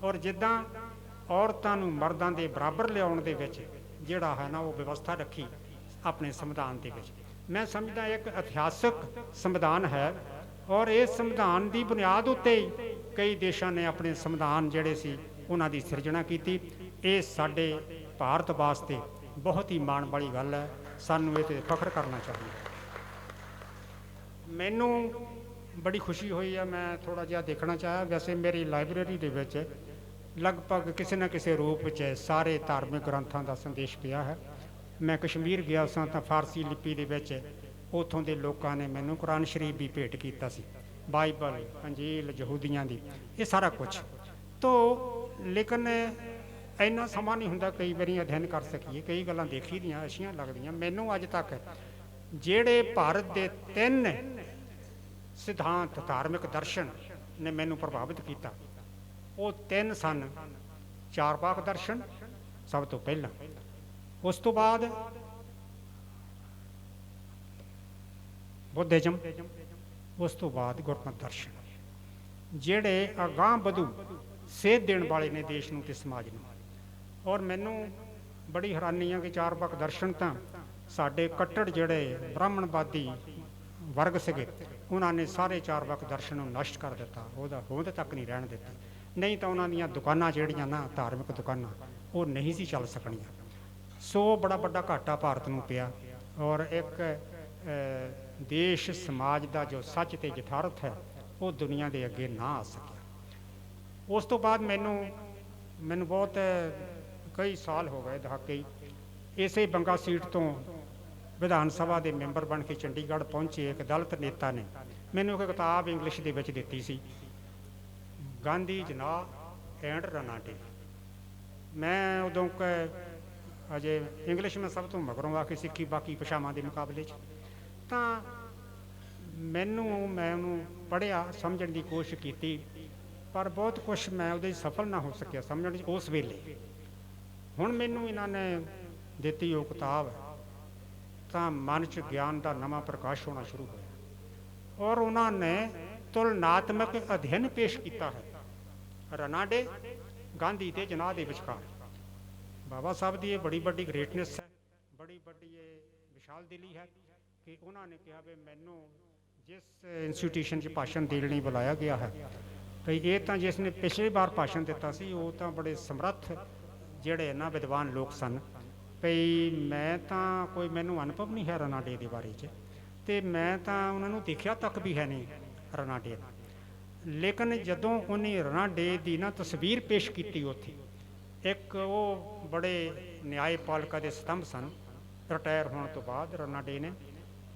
ਔਰ ਜਿੱਦਾਂ ਔਰਤਾਂ ਨੂੰ ਮਰਦਾਂ ਦੇ ਬਰਾਬਰ ਲਿਆਉਣ ਦੇ ਵਿੱਚ ਜਿਹੜਾ ਹੈ ਨਾ ਉਹ ਵਿਵਸਥਾ ਰੱਖੀ ਆਪਣੇ ਸੰਵਿਧਾਨ ਦੇ ਵਿੱਚ, ਮੈਂ ਸਮਝਦਾ ਇੱਕ ਇਤਿਹਾਸਕ ਸੰਵਿਧਾਨ ਹੈ। ਔਰ ਇਸ ਸੰਵਿਧਾਨ ਦੀ ਬੁਨਿਆਦ ਉੱਤੇ ਹੀ ਕਈ ਦੇਸ਼ਾਂ ਨੇ ਆਪਣੇ ਸੰਵਿਧਾਨ ਜਿਹੜੇ ਸੀ ਉਹਨਾਂ ਦੀ ਸਿਰਜਣਾ ਕੀਤੀ। ਇਹ ਸਾਡੇ ਭਾਰਤ ਵਾਸਤੇ ਬਹੁਤ ਹੀ ਮਾਣ ਵਾਲੀ ਗੱਲ ਹੈ, ਸਾਨੂੰ ਇਹ 'ਤੇ ਫਖਰ ਕਰਨਾ ਚਾਹੀਦਾ। ਮੈਨੂੰ ਬੜੀ ਖੁਸ਼ੀ ਹੋਈ ਹੈ, ਮੈਂ ਥੋੜ੍ਹਾ ਜਿਹਾ ਦੇਖਣਾ ਚਾਹਿਆ। ਵੈਸੇ ਮੇਰੀ ਲਾਇਬ੍ਰੇਰੀ ਦੇ ਵਿੱਚ ਲਗਭਗ ਕਿਸੇ ਨਾ ਕਿਸੇ ਰੂਪ ਵਿੱਚ ਸਾਰੇ ਧਾਰਮਿਕ ਗ੍ਰੰਥਾਂ ਦਾ ਸੰਦੇਸ਼ ਪਿਆ ਹੈ। ਮੈਂ ਕਸ਼ਮੀਰ ਗਿਆ ਸਾਂ ਤਾਂ ਫਾਰਸੀ ਲਿਪੀ ਦੇ ਵਿੱਚ ਉੱਥੋਂ ਦੇ ਲੋਕਾਂ ਨੇ ਮੈਨੂੰ ਕੁਰਾਨ ਸ਼ਰੀਫ ਵੀ ਭੇਟ ਕੀਤਾ ਸੀ, ਬਾਈਬਲ, ਅੰਜੀਲ ਯਹੂਦੀਆਂ ਦੀ, ਇਹ ਸਾਰਾ ਕੁਛ ਤੋ। ਲੇਕਿਨ ਇੰਨਾ ਸਮਾਂ ਨਹੀਂ ਹੁੰਦਾ ਕਈ ਵਾਰੀ ਅਧਿਐਨ ਕਰ ਸਕੀਏ, ਕਈ ਗੱਲਾਂ ਦੇਖੀ ਦੀਆਂ ਅੱਛੀਆਂ ਲੱਗਦੀਆਂ। ਮੈਨੂੰ ਅੱਜ ਤੱਕ ਜਿਹੜੇ ਭਾਰਤ ਦੇ 3 ਸਿਧਾਂਤ ਧਾਰਮਿਕ ਦਰਸ਼ਨ ਨੇ ਮੈਨੂੰ ਪ੍ਰਭਾਵਿਤ ਕੀਤਾ ਉਹ 3 ਸਨ। ਚਾਰਵਾਕ ਦਰਸ਼ਨ ਸਭ ਤੋਂ ਪਹਿਲਾਂ, ਉਸ ਤੋਂ ਬਾਅਦ ਬੁੱਧਿਜ਼ਮ, ਉਸ ਤੋਂ ਬਾਅਦ ਗੁਰਮਤਿ ਦਰਸ਼ਨ, ਜਿਹੜੇ ਅਗਾਂਹ ਵਧੂ ਸੇਧ ਦੇਣ ਵਾਲੇ ਨੇ ਦੇਸ਼ ਨੂੰ ਤੇ ਸਮਾਜ ਨੂੰ। ਔਰ ਮੈਨੂੰ ਬੜੀ ਹੈਰਾਨੀ ਆ ਕਿ ਚਾਰਵਾਕ ਦਰਸ਼ਨ ਤਾਂ ਸਾਡੇ ਕੱਟੜ ਜਿਹੜੇ ਬ੍ਰਾਹਮਣਵਾਦੀ ਵਰਗ ਸੀਗੇ ਉਹਨਾਂ ਨੇ ਸਾਰੇ ਚਾਰਵਾਕ ਦਰਸ਼ਨ ਨੂੰ ਨਸ਼ਟ ਕਰ ਦਿੱਤਾ, ਉਹਦਾ ਹੋਂਦ ਤੱਕ ਨਹੀਂ ਰਹਿਣ ਦਿੱਤੀ। ਨਹੀਂ ਤਾਂ ਉਹਨਾਂ ਦੀਆਂ ਦੁਕਾਨਾਂ ਜਿਹੜੀਆਂ ਨਾ ਧਾਰਮਿਕ ਦੁਕਾਨਾਂ ਉਹ ਨਹੀਂ ਸੀ ਚੱਲ ਸਕਣੀਆਂ। ਸੋ ਬੜਾ ਵੱਡਾ ਘਾਟਾ ਭਾਰਤ ਨੂੰ ਪਿਆ। ਔਰ ਇੱਕ ਦੇਸ਼ ਸਮਾਜ ਦਾ ਜੋ ਸੱਚ ਤੇ ਯਥਾਰਥ ਹੈ ਉਹ ਦੁਨੀਆ ਦੇ ਅੱਗੇ ਨਾ ਆ ਸਕਿਆ। ਉਸ ਤੋਂ ਬਾਅਦ ਮੈਨੂੰ ਬਹੁਤ ਕਈ ਸਾਲ ਹੋ ਗਏ, ਦਹਾਕੇ ਹੀ, ਇਸੇ ਬੰਗਾ ਸੀਟ ਤੋਂ ਵਿਧਾਨ ਸਭਾ ਦੇ ਮੈਂਬਰ ਬਣ ਕੇ ਚੰਡੀਗੜ੍ਹ ਪਹੁੰਚੇ ਇੱਕ ਦਲਿਤ ਨੇਤਾ ਨੇ ਮੈਨੂੰ ਇੱਕ ਕਿਤਾਬ ਇੰਗਲਿਸ਼ ਦੇ ਵਿੱਚ ਦਿੱਤੀ ਸੀ, ਗਾਂਧੀ ਜਨਾਬ ਐਂਡ ਰਨਾਡੇ। ਮੈਂ ਉਦੋਂ ਅਜੇ ਇੰਗਲਿਸ਼ ਮੈਂ ਸਭ ਤੋਂ ਮਗਰੋਂ ਆ ਕੇ ਸਿੱਖੀ ਬਾਕੀ ਭਾਸ਼ਾਵਾਂ ਦੇ ਮੁਕਾਬਲੇ 'ਚ, ਤਾਂ ਮੈਂ ਉਹਨੂੰ ਪੜ੍ਹਿਆ, ਸਮਝਣ ਦੀ ਕੋਸ਼ਿਸ਼ ਕੀਤੀ, ਪਰ ਬਹੁਤ ਕੁਛ ਮੈਂ ਉਹਦੇ ਸਫਲ ਨਾ ਹੋ ਸਕਿਆ ਸਮਝਣ 'ਚ ਉਸ ਵੇਲੇ। ਹੁਣ ਮੈਨੂੰ ਇਹਨਾਂ ਨੇ ਦਿੱਤੀ ਉਹ ਕਿਤਾਬ ਤਾਂ ਮਨ 'ਚ ਗਿਆਨ ਦਾ ਨਵਾਂ ਪ੍ਰਕਾਸ਼ ਹੋਣਾ ਸ਼ੁਰੂ ਹੋਇਆ। ਔਰ ਉਹਨਾਂ ਨੇ ਤੁਲਨਾਤਮਕ ਅਧਿਐਨ ਪੇਸ਼ ਕੀਤਾ ਹੈ ਰਨਾਡੇ, ਗਾਂਧੀ ਤੇ ਜਨਾਹ ਦੇ ਵਿਚਕਾਰ। ਬਾਬਾ ਸਾਹਿਬ ਦੀ ਇਹ ਬੜੀ ਵੱਡੀ ਗ੍ਰੇਟਨੈਸ ਹੈ। ਵੱਡੀ ਇਹ ਵਿਸ਼ਾਲ ਦਿਲੀ ਹੈ ਕਿ ਉਹਨਾਂ ਨੇ ਕਿਹਾ ਵੀ ਮੈਨੂੰ ਜਿਸ ਇੰਸਟੀਟਿਊਸ਼ਨ 'ਚ ਭਾਸ਼ਣ ਦੇਣ ਲਈ ਬੁਲਾਇਆ ਗਿਆ ਹੈ ਭਈ ਇਹ ਤਾਂ ਜਿਸ ਨੇ ਪਿਛਲੀ ਵਾਰ ਭਾਸ਼ਣ ਦਿੱਤਾ ਸੀ ਉਹ ਤਾਂ ਬੜੇ ਸਮਰੱਥ ਜਿਹੜੇ ਨਾ ਵਿਦਵਾਨ ਲੋਕ ਸਨ ਭਈ ਮੈਂ ਤਾਂ ਕੋਈ ਮੈਨੂੰ ਅਨੁਭਵ ਨਹੀਂ ਹੈ ਰਣਾ ਡੇ ਦੇ ਬਾਰੇ 'ਚ ਅਤੇ ਮੈਂ ਤਾਂ ਉਹਨਾਂ ਨੂੰ ਦੇਖਿਆ ਤੱਕ ਵੀ ਹੈ ਨਹੀਂ ਰਣਾ ਡੇ ਨੂੰ। ਲੇਕਿਨ ਜਦੋਂ ਉਹਨੇ ਰਣਾ ਡੇ ਦੀ ਨਾ ਤਸਵੀਰ ਪੇਸ਼ ਕੀਤੀ ਉੱਥੇ ਇੱਕ ਉਹ ਬੜੇ ਨਿਆਂਪਾਲਿਕਾ ਦੇ ਸਤੰਭ ਸਨ ਰਿਟਾਇਰ ਹੋਣ ਤੋਂ ਬਾਅਦ ਰਣਾ ਡੇ ਨੇ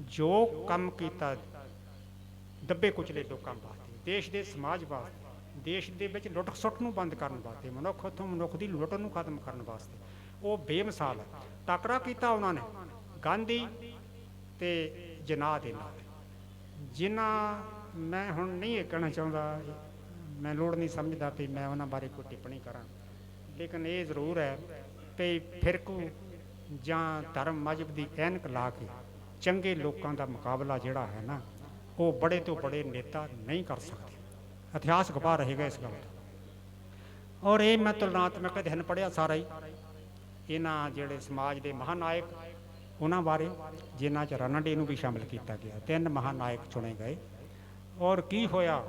ਜੋ ਕੰਮ ਕੀਤਾ ਦੱਬੇ ਕੁਚਲੇ ਲੋਕਾਂ ਵਾਸਤੇ ਦੇਸ਼ ਦੇ ਸਮਾਜ ਵਾਸਤੇ ਦੇਸ਼ ਦੇ ਵਿੱਚ ਲੁੱਟ ਖਸੁੱਟ ਨੂੰ ਬੰਦ ਕਰਨ ਵਾਸਤੇ ਮਨੁੱਖ ਉੱਥੋਂ ਮਨੁੱਖ ਦੀ ਲੁੱਟ ਨੂੰ ਖਤਮ ਕਰਨ ਵਾਸਤੇ ਉਹ ਬੇਮਿਸਾਲ ਹੈ। ਟਾਕਰਾ ਕੀਤਾ ਉਹਨਾਂ ਨੇ ਗਾਂਧੀ ਤੇ ਜਿਨਾਹ ਦੇ ਨਾਲ ਜਿਨ੍ਹਾਂ ਮੈਂ ਹੁਣ ਨਹੀਂ ਇਹ ਕਹਿਣਾ ਚਾਹੁੰਦਾ ਮੈਂ ਲੋੜ ਨਹੀਂ ਸਮਝਦਾ ਵੀ ਮੈਂ ਉਹਨਾਂ ਬਾਰੇ ਕੋਈ ਟਿੱਪਣੀ ਕਰਾਂ ਲੇਕਿਨ ਇਹ ਜ਼ਰੂਰ ਹੈ ਵੀ ਫਿਰਕੂ ਜਾਂ ਧਰਮ ਮਜ਼ਹਬ ਦੀ ਐਨਕ ਲਾ ਕੇ ਚੰਗੇ ਲੋਕਾਂ ਦਾ ਮੁਕਾਬਲਾ ਜਿਹੜਾ ਹੈ ਨਾ ਉਹ ਬੜੇ ਤੋਂ ਬੜੇ ਨੇਤਾ ਨਹੀਂ ਕਰ ਸਕਦੇ। ਇਤਿਹਾਸ ਗਵਾਹ ਰਹੇਗਾ ਇਸ ਗੱਲ ਦਾ। ਔਰ ਇਹ ਮੈਂ ਤੁਲਨਾਤਮਕ ਅਧਿਐਨ ਪੜ੍ਹਿਆ ਸਾਰਾ ਹੀ ਇਹਨਾਂ ਜਿਹੜੇ ਸਮਾਜ ਦੇ ਮਹਾਨਾਇਕ ਉਹਨਾਂ ਬਾਰੇ ਜਿਨ੍ਹਾਂ 'ਚ ਰਣਾ ਡੇ ਨੂੰ ਵੀ ਸ਼ਾਮਿਲ ਕੀਤਾ ਗਿਆ 3 ਮਹਾਨਾਇਕ ਚੁਣੇ ਗਏ ਔਰ ਕੀ ਹੋਇਆ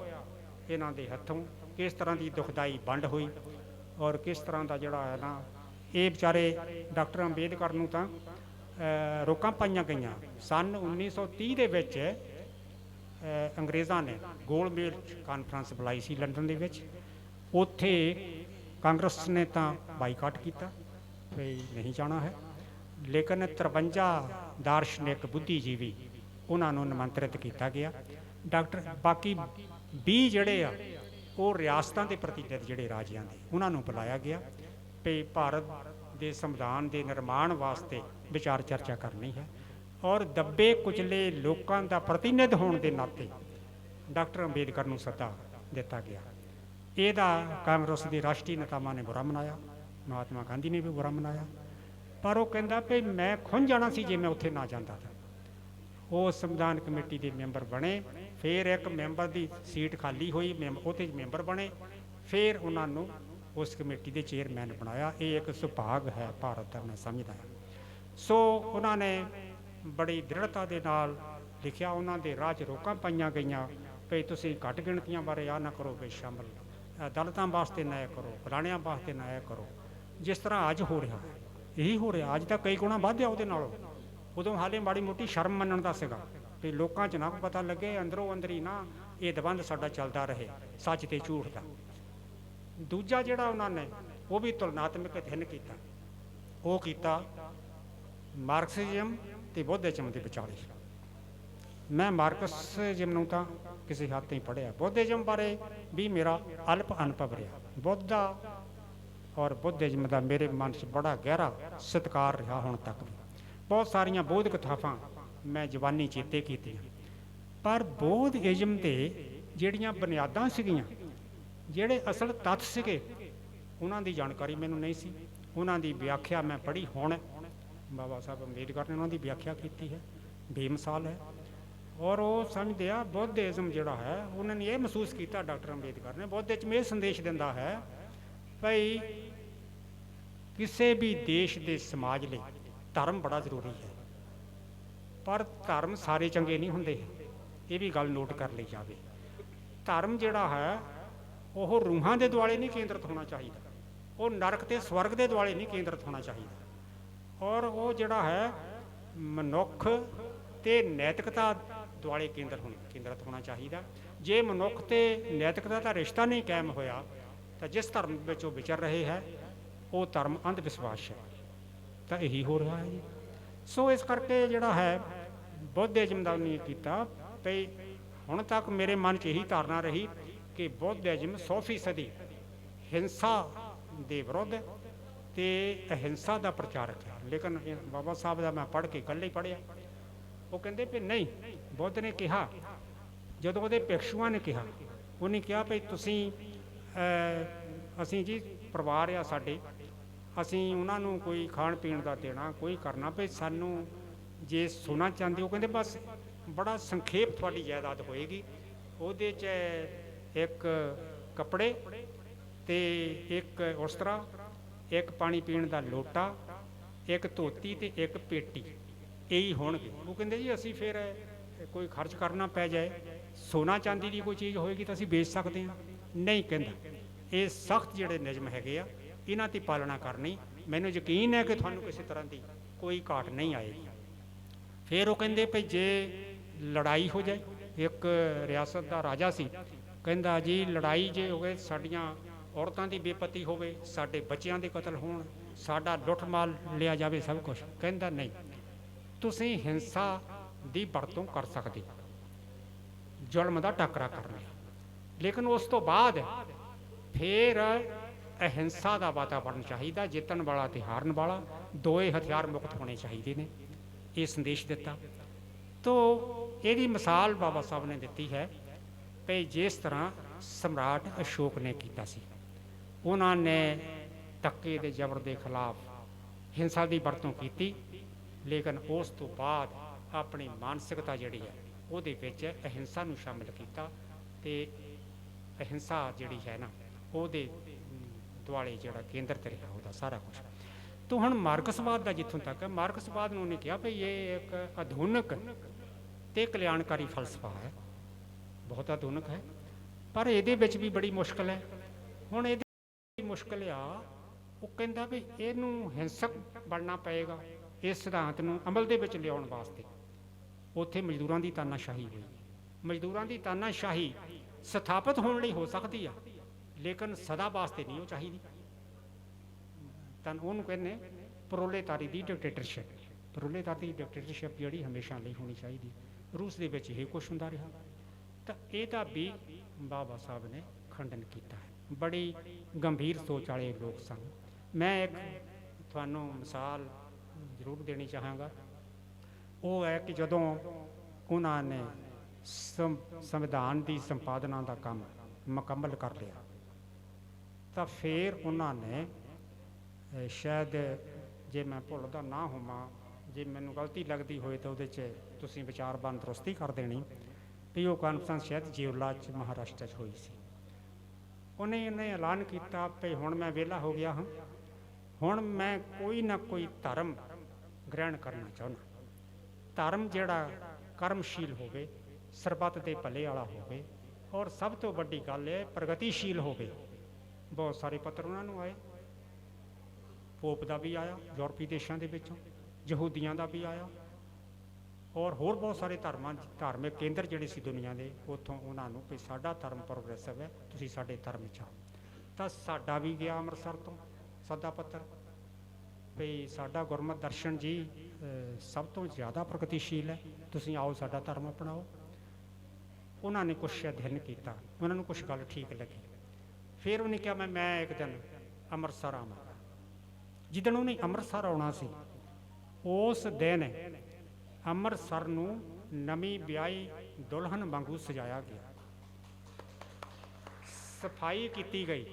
ਇਹਨਾਂ ਦੇ ਹੱਥੋਂ ਕਿਸ ਤਰ੍ਹਾਂ ਦੀ ਦੁਖਦਾਈ ਵੰਡ ਹੋਈ ਔਰ ਕਿਸ ਤਰ੍ਹਾਂ ਦਾ ਜਿਹੜਾ ਹੈ ਨਾ ਇਹ ਵਿਚਾਰੇ ਡਾਕਟਰ ਅੰਬੇਦਕਰ ਨੂੰ ਤਾਂ ਰੋਕਾਂ ਪਾਈਆਂ ਗਈਆਂ। ਸੰਨ 1930 ਦੇ ਵਿੱਚ ਅੰਗਰੇਜ਼ਾਂ ਨੇ ਗੋਲਮੇਜ ਕਾਨਫਰੰਸ ਬੁਲਾਈ ਸੀ ਲੰਡਨ ਦੇ ਵਿੱਚ ਉੱਥੇ ਕਾਂਗਰਸ ਨੇ ਤਾਂ ਬਾਈਕਾਟ ਕੀਤਾ ਵੀ ਨਹੀਂ ਜਾਣਾ ਹੈ ਲੇਕਿਨ 53 ਦਾਰਸ਼ਨਿਕ ਬੁੱਧੀਜੀਵੀ ਉਹਨਾਂ ਨੂੰ ਨਿਮੰਤਰਿਤ ਕੀਤਾ ਗਿਆ। ਡਾਕਟਰ ਬਾਕੀ 20 ਜਿਹੜੇ ਆ ਉਹ ਰਿਆਸਤਾਂ ਦੇ ਪ੍ਰਤੀਨਿਧ ਜਿਹੜੇ ਰਾਜਿਆਂ ਦੇ ਉਹਨਾਂ ਨੂੰ ਬੁਲਾਇਆ ਗਿਆ ਵੀ ਭਾਰਤ ਦੇ ਸੰਵਿਧਾਨ ਦੇ ਨਿਰਮਾਣ ਵਾਸਤੇ ਵਿਚਾਰ ਚਰਚਾ ਕਰਨੀ ਹੈ ਔਰ ਦੱਬੇ ਕੁਚਲੇ ਲੋਕਾਂ ਦਾ ਪ੍ਰਤੀਨਿਧ ਹੋਣ ਦੇ ਨਾਤੇ ਡਾਕਟਰ ਅੰਬੇਦਕਰ ਨੂੰ ਸੱਦਾ ਦਿੱਤਾ ਗਿਆ। ਇਹਦਾ ਕਾਂਗਰਸ ਦੇ ਰਾਸ਼ਟਰੀ ਨੇਤਾਵਾਂ ਨੇ ਬੁਰਾ ਮਨਾਇਆ ਮਹਾਤਮਾ ਗਾਂਧੀ ਨੇ ਵੀ ਬੁਰਾ ਮਨਾਇਆ ਪਰ ਉਹ ਕਹਿੰਦਾ ਵੀ ਮੈਂ ਖੁੰਝ ਜਾਣਾ ਸੀ ਜੇ ਮੈਂ ਉੱਥੇ ਨਾ ਜਾਂਦਾ ਤਾਂ। ਉਹ ਸੰਵਿਧਾਨ ਕਮੇਟੀ ਦੇ ਮੈਂਬਰ ਬਣੇ ਫਿਰ ਇੱਕ ਮੈਂਬਰ ਦੀ ਸੀਟ ਖਾਲੀ ਹੋਈ ਉਹਦੇ ਮੈਂਬਰ ਬਣੇ ਫਿਰ ਉਹਨਾਂ ਨੂੰ ਉਸ ਕਮੇਟੀ ਦੇ ਚੇਅਰਮੈਨ ਬਣਾਇਆ। ਇਹ ਇੱਕ ਸੁਭਾਗ ਹੈ ਭਾਰਤ ਦਾ ਮੈਂ ਸਮਝਦਾ ਹਾਂ। ਸੋ ਉਹਨਾਂ ਨੇ ਬੜੀ ਦ੍ਰਿੜਤਾ ਦੇ ਨਾਲ ਲਿਖਿਆ ਉਹਨਾਂ ਦੇ ਰਾਹ 'ਚ ਰੋਕਾਂ ਪਾਈਆਂ ਗਈਆਂ ਵੀ ਤੁਸੀਂ ਘੱਟ ਗਿਣਤੀਆਂ ਬਾਰੇ ਆ ਨਾ ਕਰੋ ਵੀ ਸ਼ਾਮਲ ਦਲਿਤਾਂ ਵਾਸਤੇ ਨਾ ਕਰੋ ਫਲਾਣਿਆਂ ਵਾਸਤੇ ਨਾ ਕਰੋ ਜਿਸ ਤਰ੍ਹਾਂ ਅੱਜ ਹੋ ਰਿਹਾ ਇਹੀ ਹੋ ਰਿਹਾ। ਅੱਜ ਤਾਂ ਕਈ ਗੁਣਾ ਵੱਧਿਆ ਉਹਦੇ ਨਾਲੋਂ ਉਦੋਂ ਹਾਲੇ ਮਾੜੀ ਮੋਟੀ ਸ਼ਰਮ ਮੰਨਣ ਦਾ ਸੀਗਾ ਵੀ ਲੋਕਾਂ 'ਚ ਨਾ ਪਤਾ ਲੱਗੇ ਅੰਦਰੋਂ ਅੰਦਰੀ ਨਾ ਇਹ ਦਬੰਧ ਸਾਡਾ ਚੱਲਦਾ ਰਹੇ ਸੱਚ ਤੇ ਝੂਠ ਦਾ। ਦੂਜਾ ਜਿਹੜਾ ਉਹਨਾਂ ਨੇ ਉਹ ਵੀ ਤੁਲਨਾਤਮਕ ਅਧਿਐਨ ਕੀਤਾ ਉਹ ਕੀਤਾ ਮਾਰਕਸਿਜ਼ਮ ਤੇ ਬੁੱਧਿਜ਼ਮ ਦੇ ਵਿਚਾਲੇ। ਮੈਂ ਮਾਰਕਸਿਜ਼ਮ ਨੂੰ ਤਾਂ ਕਿਸੇ ਹੱਦ ਤਾਈਂ ਪੜ੍ਹਿਆ ਬੁੱਧਿਜ਼ਮ ਬਾਰੇ ਵੀ ਮੇਰਾ ਅਲਪ ਅਨੁਭਵ ਰਿਹਾ। ਬੁੱਧ ਦਾ ਔਰ ਬੁੱਧਿਜ਼ਮ ਦਾ ਮੇਰੇ ਮਨ 'ਚ ਬੜਾ ਗਹਿਰਾ ਸਤਿਕਾਰ ਰਿਹਾ ਹੁਣ ਤੱਕ ਵੀ। ਬਹੁਤ ਸਾਰੀਆਂ ਬੋਧ ਕਥਾਵਾਂ ਮੈਂ ਜਵਾਨੀ ਚੇਤੇ ਕੀਤੀਆਂ ਪਰ ਬੋਧਿਜ਼ਮ ਦੇ ਜਿਹੜੀਆਂ ਬੁਨਿਆਦਾਂ ਸੀਗੀਆਂ ਜਿਹੜੇ ਅਸਲ ਤੱਥ ਸੀਗੇ ਉਹਨਾਂ ਦੀ ਜਾਣਕਾਰੀ ਮੈਨੂੰ ਨਹੀਂ ਸੀ। ਉਹਨਾਂ ਦੀ ਵਿਆਖਿਆ ਮੈਂ ਪੜ੍ਹੀ ਹੁਣ ਬਾਬਾ ਸਾਹਿਬ ਅੰਬੇਦਕਰ ਨੇ ਉਹਨਾਂ ਦੀ ਵਿਆਖਿਆ ਕੀਤੀ ਹੈ ਬੇਮਿਸਾਲ ਹੈ ਔਰ ਉਹ ਸਮਝਦੇ ਆ ਬੁੱਧਿਜ਼ਮ ਜਿਹੜਾ ਹੈ ਉਹਨਾਂ ਨੇ ਇਹ ਮਹਿਸੂਸ ਕੀਤਾ ਡਾਕਟਰ ਅੰਬੇਦਕਰ ਨੇ ਬੁੱਧਿਜ਼ਮ ਇਹ ਸੰਦੇਸ਼ ਦਿੰਦਾ ਹੈ ਭਈ ਕਿਸੇ ਵੀ ਦੇਸ਼ ਦੇ ਸਮਾਜ ਲਈ ਧਰਮ ਬੜਾ ਜ਼ਰੂਰੀ ਹੈ ਪਰ ਧਰਮ ਸਾਰੇ ਚੰਗੇ ਨਹੀਂ ਹੁੰਦੇ ਇਹ ਵੀ ਗੱਲ ਨੋਟ ਕਰ ਲਈ ਜਾਵੇ। ਧਰਮ ਜਿਹੜਾ ਹੈ ਉਹ ਰੂਹਾਂ ਦੇ ਦੁਆਲੇ ਨਹੀਂ ਕੇਂਦਰਿਤ ਹੋਣਾ ਚਾਹੀਦਾ ਉਹ ਨਰਕ ਤੇ ਸਵਰਗ ਦੇ ਦੁਆਲੇ ਨਹੀਂ ਕੇਂਦਰਿਤ ਹੋਣਾ ਚਾਹੀਦਾ ਔਰ ਉਹ ਜਿਹੜਾ ਹੈ ਮਨੁੱਖ ਤੇ ਨੈਤਿਕਤਾ ਦੁਆਲੇ ਕੇਂਦਰਿਤ ਹੋਣਾ ਚਾਹੀਦਾ। ਜੇ ਮਨੁੱਖ ਤੇ ਨੈਤਿਕਤਾ ਦਾ ਰਿਸ਼ਤਾ ਨਹੀਂ ਕਾਇਮ ਹੋਇਆ ਤਾਂ ਜਿਸ ਧਰਮ ਵਿੱਚ ਉਹ ਵਿਚਰ ਰਹੇ ਹੈ ਉਹ ਧਰਮ ਅੰਧ ਵਿਸ਼ਵਾਸ ਹੈ ਤਾਂ ਇਹੀ ਹੋ ਰਿਹਾ ਹੈ ਜੀ। ਸੋ ਇਸ ਕਰਕੇ ਜਿਹੜਾ ਹੈ ਬੁੱਧਿਜ਼ਮ ਦਾ ਉਹਨੇ ਕੀਤਾ ਵੀ ਹੁਣ ਤੱਕ ਮੇਰੇ ਮਨ 'ਚ ਇਹੀ ਧਾਰਨਾ ਰਹੀ ਕਿ ਬੁੱਧਿਜ਼ਮ 100% ਹਿੰਸਾ ਦੇ ਵਿਰੁੱਧ ਤੇ ਅਹਿੰਸਾ ਦਾ ਪ੍ਰਚਾਰਕ ਹੈ। ਲੇਕਿਨ ਬਾਬਾ ਸਾਹਿਬ ਦਾ ਮੈਂ ਪੜ੍ਹ ਕੇ ਇਕੱਲੇ ਹੀ ਪੜ੍ਹਿਆ ਉਹ ਕਹਿੰਦੇ ਵੀ ਨਹੀਂ ਬੁੱਧ ਨੇ ਕਿਹਾ ਜਦੋਂ ਉਹਦੇ ਭਿਕਸ਼ੂਆਂ ਨੇ ਕਿਹਾ ਉਹਨੇ ਕਿਹਾ ਵੀ ਤੁਸੀਂ ਅਸੀਂ ਜੀ ਪਰਿਵਾਰ ਆ ਸਾਡੇ ਅਸੀਂ ਉਹਨਾਂ ਨੂੰ ਕੋਈ ਖਾਣ ਪੀਣ ਦਾ ਦੇਣਾ ਕੋਈ ਕਰਨਾ ਵੀ ਸਾਨੂੰ ਜੇ ਸੋਨਾ ਚਾਹੁੰਦੇ ਉਹ ਕਹਿੰਦੇ ਬਸ ਬੜਾ ਸੰਖੇਪ ਤੁਹਾਡੀ ਜਾਇਦਾਦ ਹੋਏਗੀ ਉਹਦੇ 'ਚ ਇੱਕ ਕੱਪੜੇ ਤੇ ਇੱਕ ਉਸਤਰਾ ਇੱਕ ਪਾਣੀ ਪੀਣ ਦਾ ਲੋਟਾ ਇੱਕ ਧੋਤੀ ਤੇ ਇੱਕ ਪੇਟੀ, ਇਹੀ ਹੋਣਗੇ। ਉਹ ਕਹਿੰਦੇ ਜੀ ਅਸੀਂ ਫਿਰ ਕੋਈ ਖਰਚ ਕਰਨਾ ਪੈ ਜਾਏ, ਸੋਨਾ ਚਾਂਦੀ ਦੀ ਕੋਈ ਚੀਜ਼ ਹੋਏਗੀ ਤਾਂ ਅਸੀਂ ਵੇਚ ਸਕਦੇ ਹਾਂ। ਨਹੀਂ, ਕਹਿੰਦਾ ਇਹ ਸਖਤ ਜਿਹੜੇ ਨਿਯਮ ਹੈਗੇ ਆ ਇਹਨਾਂ ਦੀ ਪਾਲਣਾ ਕਰਨੀ। ਮੈਨੂੰ ਯਕੀਨ ਹੈ ਕਿ ਤੁਹਾਨੂੰ ਕਿਸੇ ਤਰ੍ਹਾਂ ਦੀ ਕੋਈ ਘਾਟ ਨਹੀਂ ਆਏਗੀ। ਫਿਰ ਉਹ ਕਹਿੰਦੇ ਭਈ ਜੇ ਲੜਾਈ ਹੋ ਜਾਏ, ਇੱਕ ਰਿਆਸਤ ਦਾ ਰਾਜਾ ਸੀ, ਕਹਿੰਦਾ ਜੀ ਲੜਾਈ ਜੇ ਹੋਵੇ, ਸਾਡੀਆਂ ਔਰਤਾਂ ਦੀ ਬੇਪਤੀ ਹੋਵੇ, ਸਾਡੇ ਬੱਚਿਆਂ ਦੇ ਕਤਲ ਹੋਣ, ਸਾਡਾ ਲੁੱਟ ਮਾਲ ਲਿਆ ਜਾਵੇ, ਸਭ ਕੁਛ, ਕਹਿੰਦਾ ਨਹੀਂ, ਤੁਸੀਂ ਹਿੰਸਾ ਦੀ ਵਰਤੋਂ ਕਰ ਸਕਦੇ, ਜ਼ੁਲਮ ਦਾ ਟਾਕਰਾ ਕਰ ਲਿਆ, ਲੇਕਿਨ ਉਸ ਤੋਂ ਬਾਅਦ ਫਿਰ ਅਹਿੰਸਾ ਦਾ ਵਾਤਾਵਰਨ ਚਾਹੀਦਾ, ਜਿੱਤਣ ਵਾਲਾ ਤੇ ਹਾਰਨ ਵਾਲਾ ਦੋਏ ਹਥਿਆਰ ਮੁਕਤ ਹੋਣੇ ਚਾਹੀਦੇ ਨੇ, ਇਹ ਸੰਦੇਸ਼ ਦਿੱਤਾ। ਤੋ ਇਹਦੀ ਮਿਸਾਲ ਬਾਬਾ ਸਾਹਿਬ ਨੇ ਦਿੱਤੀ ਹੈ ਕਿ ਜਿਸ ਤਰ੍ਹਾਂ ਸਮਰਾਟ ਅਸ਼ੋਕ ਨੇ ਕੀਤਾ ਸੀ, ਉਹਨਾਂ ਨੇ ਧੱਕੇ ਦੇ ਜ਼ਬਰ ਦੇ ਖਿਲਾਫ ਹਿੰਸਾ ਦੀ ਵਰਤੋਂ ਕੀਤੀ, ਲੇਕਿਨ ਉਸ ਤੋਂ ਬਾਅਦ ਆਪਣੀ ਮਾਨਸਿਕਤਾ ਜਿਹੜੀ ਹੈ ਉਹਦੇ ਵਿੱਚ ਅਹਿੰਸਾ ਨੂੰ ਸ਼ਾਮਿਲ ਕੀਤਾ, ਤੇ ਅਹਿੰਸਾ ਜਿਹੜੀ ਹੈ ਨਾ ਉਹਦੇ ਦੁਆਲੇ ਜਿਹੜਾ ਕੇਂਦਰ ਤੇ ਰਿਹਾ ਉਹਦਾ ਸਾਰਾ ਕੁਛ। ਤੋ ਹੁਣ ਮਾਰਕਸਵਾਦ ਦਾ ਜਿੱਥੋਂ ਤੱਕ ਹੈ, ਮਾਰਕਸਵਾਦ ਨੂੰ ਉਹਨੇ ਕਿਹਾ ਭਈ ਇਹ ਇੱਕ ਆਧੁਨਿਕ ਤੇ ਕਲਿਆਣਕਾਰੀ ਫਲਸਫਾ ਹੈ, ਬਹੁਤ ਆਧੁਨਿਕ ਹੈ, ਪਰ ਇਹਦੇ ਵਿੱਚ ਵੀ ਬੜੀ ਮੁਸ਼ਕਲ ਹੈ। ਹੁਣ ਇਹਦੀ ਮੁਸ਼ਕਲ ਆ, ਉਹ ਕਹਿੰਦਾ ਵੀ ਇਹਨੂੰ ਹਿੰਸਕ ਬਣਨਾ ਪਏਗਾ, ਇਸ ਸਿਧਾਂਤ ਨੂੰ ਅਮਲ ਦੇ ਵਿੱਚ ਲਿਆਉਣ ਵਾਸਤੇ। ਉੱਥੇ ਮਜ਼ਦੂਰਾਂ ਦੀ ਤਾਨਾਸ਼ਾਹੀ ਹੋਈ, ਮਜ਼ਦੂਰਾਂ ਦੀ ਤਾਨਾਸ਼ਾਹੀ ਸਥਾਪਿਤ ਹੋਣ ਲਈ ਹੋ ਸਕਦੀ ਆ, ਲੇਕਿਨ ਸਦਾ ਵਾਸਤੇ ਨਹੀਂ ਉਹ ਚਾਹੀਦੀ। ਤਾਂ ਉਹਨੂੰ ਕਹਿੰਦੇ ਪ੍ਰੋਲੇਤਾਰੀ ਦੀ ਡਿਕਟੇਟਰਸ਼ਿਪ, ਪ੍ਰੋਲੇਤਾਰੀ ਦੀ ਡਿਕਟੇਟਰਸ਼ਿਪ ਜਿਹੜੀ ਹਮੇਸ਼ਾ ਲਈ ਹੋਣੀ ਚਾਹੀਦੀ। ਰੂਸ ਦੇ ਵਿੱਚ ਇਹ ਕੁਛ ਹੁੰਦਾ ਰਿਹਾ, ਤਾਂ ਇਹਦਾ ਵੀ ਬਾਬਾ ਸਾਹਿਬ ਨੇ ਖੰਡਨ ਕੀਤਾ ਹੈ। ਬੜੀ ਗੰਭੀਰ ਸੋਚ ਵਾਲੇ ਲੋਕ ਸਨ। ਮੈਂ ਇੱਕ ਤੁਹਾਨੂੰ ਮਿਸਾਲ ਜ਼ਰੂਰ ਦੇਣੀ ਚਾਹਾਂਗਾ, ਉਹ ਹੈ ਕਿ ਜਦੋਂ ਉਹਨਾਂ ਨੇ ਸੰਵਿਧਾਨ ਦੀ ਸੰਪਾਦਨਾ ਦਾ ਕੰਮ ਮੁਕੰਮਲ ਕਰ ਲਿਆ, ਤਾਂ ਫਿਰ ਉਹਨਾਂ ਨੇ ਸ਼ਾਇਦ, ਜੇ ਮੈਂ ਭੁੱਲਦਾ ਨਾ ਹੋਵਾਂ, ਜੇ ਮੈਨੂੰ ਗਲਤੀ ਲੱਗਦੀ ਹੋਏ ਤਾਂ ਉਹਦੇ 'ਚ ਤੁਸੀਂ ਵਿਚਾਰਵਾਨ ਦਰੁਸਤੀ ਕਰ ਦੇਣੀ, ਵੀ ਉਹ ਕਾਨਫਰੰਸ ਸ਼ਾਇਦ ਜੇਵਲਾ 'ਚ ਮਹਾਰਾਸ਼ਟਰ 'ਚ ਹੋਈ ਸੀ। ਉਹਨੇ ਐਲਾਨ ਕੀਤਾ ਵੀ ਹੁਣ ਮੈਂ ਵਿਹਲਾ ਹੋ ਗਿਆ ਹਾਂ, ਹੁਣ ਮੈਂ ਕੋਈ ਨਾ ਕੋਈ ਧਰਮ ਗ੍ਰਹਿਣ ਕਰਨਾ ਚਾਹੁੰਦਾ, ਧਰਮ ਜਿਹੜਾ ਕਰਮਸ਼ੀਲ ਹੋਵੇ, ਸਰਬੱਤ ਦੇ ਭਲੇ ਵਾਲਾ ਹੋਵੇ, ਔਰ ਸਭ ਤੋਂ ਵੱਡੀ ਗੱਲ ਹੈ ਪ੍ਰਗਤੀਸ਼ੀਲ ਹੋਵੇ। ਬਹੁਤ ਸਾਰੇ ਪੱਤਰ ਉਹਨਾਂ ਨੂੰ ਆਏ, ਪੋਪ ਦਾ ਵੀ ਆਇਆ ਯੂਰਪੀ ਦੇਸ਼ਾਂ ਦੇ ਵਿੱਚੋਂ, ਯਹੂਦੀਆਂ ਦਾ ਵੀ ਆਇਆ, ਔਰ ਹੋਰ ਬਹੁਤ ਸਾਰੇ ਧਾਰਮਿਕ ਕੇਂਦਰ ਜਿਹੜੇ ਸੀ ਦੁਨੀਆ ਦੇ, ਉੱਥੋਂ ਉਹਨਾਂ ਨੂੰ ਵੀ ਸਾਡਾ ਧਰਮ ਪ੍ਰੋਗਰੈਸਿਵ ਹੈ, ਤੁਸੀਂ ਸਾਡੇ ਧਰਮ 'ਚ ਆਓ। ਤਾਂ ਸਾਡਾ ਵੀ ਗਿਆ ਅੰਮ੍ਰਿਤਸਰ ਤੋਂ ਸੱਦਾ ਪੱਤਰ ਵੀ ਸਾਡਾ ਗੁਰਮਤਿ ਦਰਸ਼ਨ ਜੀ ਸਭ ਤੋਂ ਜ਼ਿਆਦਾ ਪ੍ਰਗਤੀਸ਼ੀਲ ਹੈ, ਤੁਸੀਂ ਆਓ ਸਾਡਾ ਧਰਮ ਅਪਣਾਓ। ਉਹਨਾਂ ਨੇ ਕੁਛ ਅਧਿਐਨ ਕੀਤਾ, ਉਹਨਾਂ ਨੂੰ ਕੁਛ ਗੱਲ ਠੀਕ ਲੱਗੀ। ਫਿਰ ਉਹਨੇ ਕਿਹਾ ਮੈਂ ਇੱਕ ਦਿਨ ਅੰਮ੍ਰਿਤਸਰ ਆਵਾਂਗਾ। ਜਿੱਦਣ ਉਹਨੇ ਅੰਮ੍ਰਿਤਸਰ ਆਉਣਾ ਸੀ, ਉਸ ਦਿਨ ਅੰਮ੍ਰਿਤਸਰ ਨੂੰ ਨਵੀਂ ਵਿਆਹੀ ਦੁਲਹਨ ਵਾਂਗੂ ਸਜਾਇਆ ਗਿਆ, ਸਫਾਈ ਕੀਤੀ ਗਈ,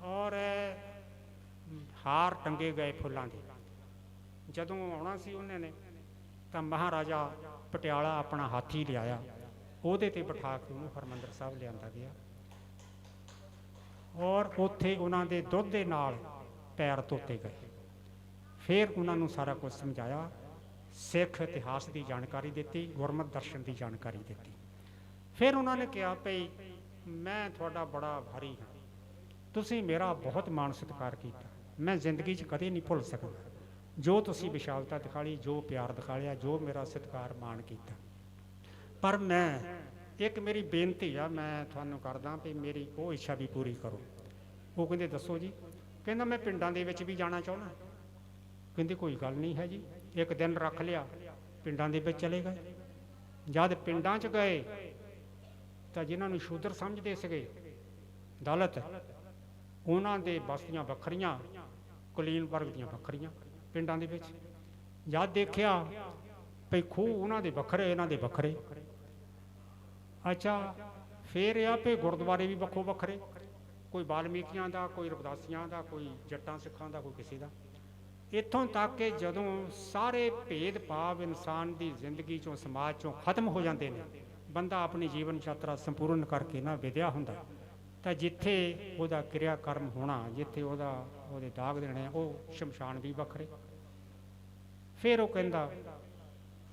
ਔਰ ਹਾਰ ਟੰਗੇ ਗਏ ਫੁੱਲਾਂ ਦੇ। ਜਦੋਂ ਆਉਣਾ ਸੀ ਉਹਨਾਂ ਨੇ, ਤਾਂ ਮਹਾਰਾਜਾ ਪਟਿਆਲਾ ਆਪਣਾ ਹਾਥੀ ਲਿਆਇਆ, ਉਹਦੇ ਤੇ ਬਿਠਾ ਕੇ ਉਹਨੂੰ ਹਰਿਮੰਦਰ ਸਾਹਿਬ ਲਿਆਂਦਾ ਗਿਆ, ਔਰ ਉੱਥੇ ਉਹਨਾਂ ਦੇ ਦੁੱਧ ਦੇ ਨਾਲ ਪੈਰ ਧੋਤੇ ਗਏ। ਫਿਰ ਉਹਨਾਂ ਨੂੰ ਸਾਰਾ ਕੁਝ ਸਮਝਾਇਆ, ਸਿੱਖ ਇਤਿਹਾਸ ਦੀ ਜਾਣਕਾਰੀ ਦਿੱਤੀ, ਗੁਰਮਤਿ ਦਰਸ਼ਨ ਦੀ ਜਾਣਕਾਰੀ ਦਿੱਤੀ। ਫਿਰ ਉਹਨਾਂ ਨੇ ਕਿਹਾ ਭਈ ਮੈਂ ਤੁਹਾਡਾ ਬੜਾ ਆਭਾਰੀ ਹਾਂ, ਤੁਸੀਂ ਮੇਰਾ ਬਹੁਤ ਮਾਣ ਸਤਿਕਾਰ ਕੀਤਾ, ਮੈਂ ਜ਼ਿੰਦਗੀ 'ਚ ਕਦੇ ਨਹੀਂ ਭੁੱਲ ਸਕਾਂਗਾ ਜੋ ਤੁਸੀਂ ਵਿਸ਼ਾਲਤਾ ਦਿਖਾਈ, ਜੋ ਪਿਆਰ ਦਿਖਾ ਲਿਆ, ਜੋ ਮੇਰਾ ਸਤਿਕਾਰ ਮਾਣ ਕੀਤਾ। ਪਰ ਮੈਂ ਇੱਕ ਮੇਰੀ ਬੇਨਤੀ ਆ, ਮੈਂ ਤੁਹਾਨੂੰ ਕਰਦਾ ਵੀ ਮੇਰੀ ਉਹ ਇੱਛਾ ਵੀ ਪੂਰੀ ਕਰੋ। ਉਹ ਕਹਿੰਦੇ ਦੱਸੋ ਜੀ। ਕਹਿੰਦਾ ਮੈਂ ਪਿੰਡਾਂ ਦੇ ਵਿੱਚ ਵੀ ਜਾਣਾ ਚਾਹੁੰਦਾ। ਕਹਿੰਦੇ ਕੋਈ ਗੱਲ ਨਹੀਂ ਹੈ ਜੀ। ਇੱਕ ਦਿਨ ਰੱਖ ਲਿਆ, ਪਿੰਡਾਂ ਦੇ ਵਿੱਚ ਚਲੇ ਗਏ। ਜਦ ਪਿੰਡਾਂ 'ਚ ਗਏ ਤਾਂ ਜਿਨ੍ਹਾਂ ਨੂੰ ਸ਼ੂਦਰ ਸਮਝਦੇ ਸੀਗੇ, ਦਲਿਤ, ਉਹਨਾਂ ਦੇ ਬਸਤੀਆਂ ਵੱਖਰੀਆਂ, ਕੁਲੀਨ ਵਰਗ ਦੀਆਂ ਵੱਖਰੀਆਂ। ਪਿੰਡਾਂ ਦੇ ਵਿੱਚ ਜਦ ਦੇਖਿਆ ਭਈ ਖੂਹ ਉਹਨਾਂ ਦੇ ਵੱਖਰੇ, ਇਹਨਾਂ ਦੇ ਵੱਖਰੇ। ਅੱਛਾ, ਫਿਰ ਇਹ ਆ ਵੀ ਗੁਰਦੁਆਰੇ ਵੀ ਵੱਖੋ ਵੱਖਰੇ, ਕੋਈ ਵਾਲਮੀਕੀਆਂ ਦਾ, ਕੋਈ ਰਵਿਦਾਸੀਆਂ ਦਾ, ਕੋਈ ਜੱਟਾਂ ਸਿੱਖਾਂ ਦਾ, ਕੋਈ ਕਿਸੇ ਦਾ। ਇੱਥੋਂ ਤੱਕ ਕਿ ਜਦੋਂ ਸਾਰੇ ਭੇਦ ਭਾਵ ਇਨਸਾਨ ਦੀ ਜ਼ਿੰਦਗੀ 'ਚੋਂ, ਸਮਾਜ 'ਚੋਂ ਖਤਮ ਹੋ ਜਾਂਦੇ ਨੇ, ਬੰਦਾ ਆਪਣੀ ਜੀਵਨ ਯਾਤਰਾ ਸੰਪੂਰਨ ਕਰਕੇ ਨਾ ਵਿਦਿਆ ਹੁੰਦਾ, ਤਾਂ ਜਿੱਥੇ ਉਹਦਾ ਕਿਰਿਆ ਕਰਮ ਹੋਣਾ, ਜਿੱਥੇ ਉਹਦੇ ਦਾਗ ਦੇਣੇ, ਉਹ ਸ਼ਮਸ਼ਾਨ ਵੀ ਵੱਖਰੇ। ਫਿਰ ਉਹ ਕਹਿੰਦਾ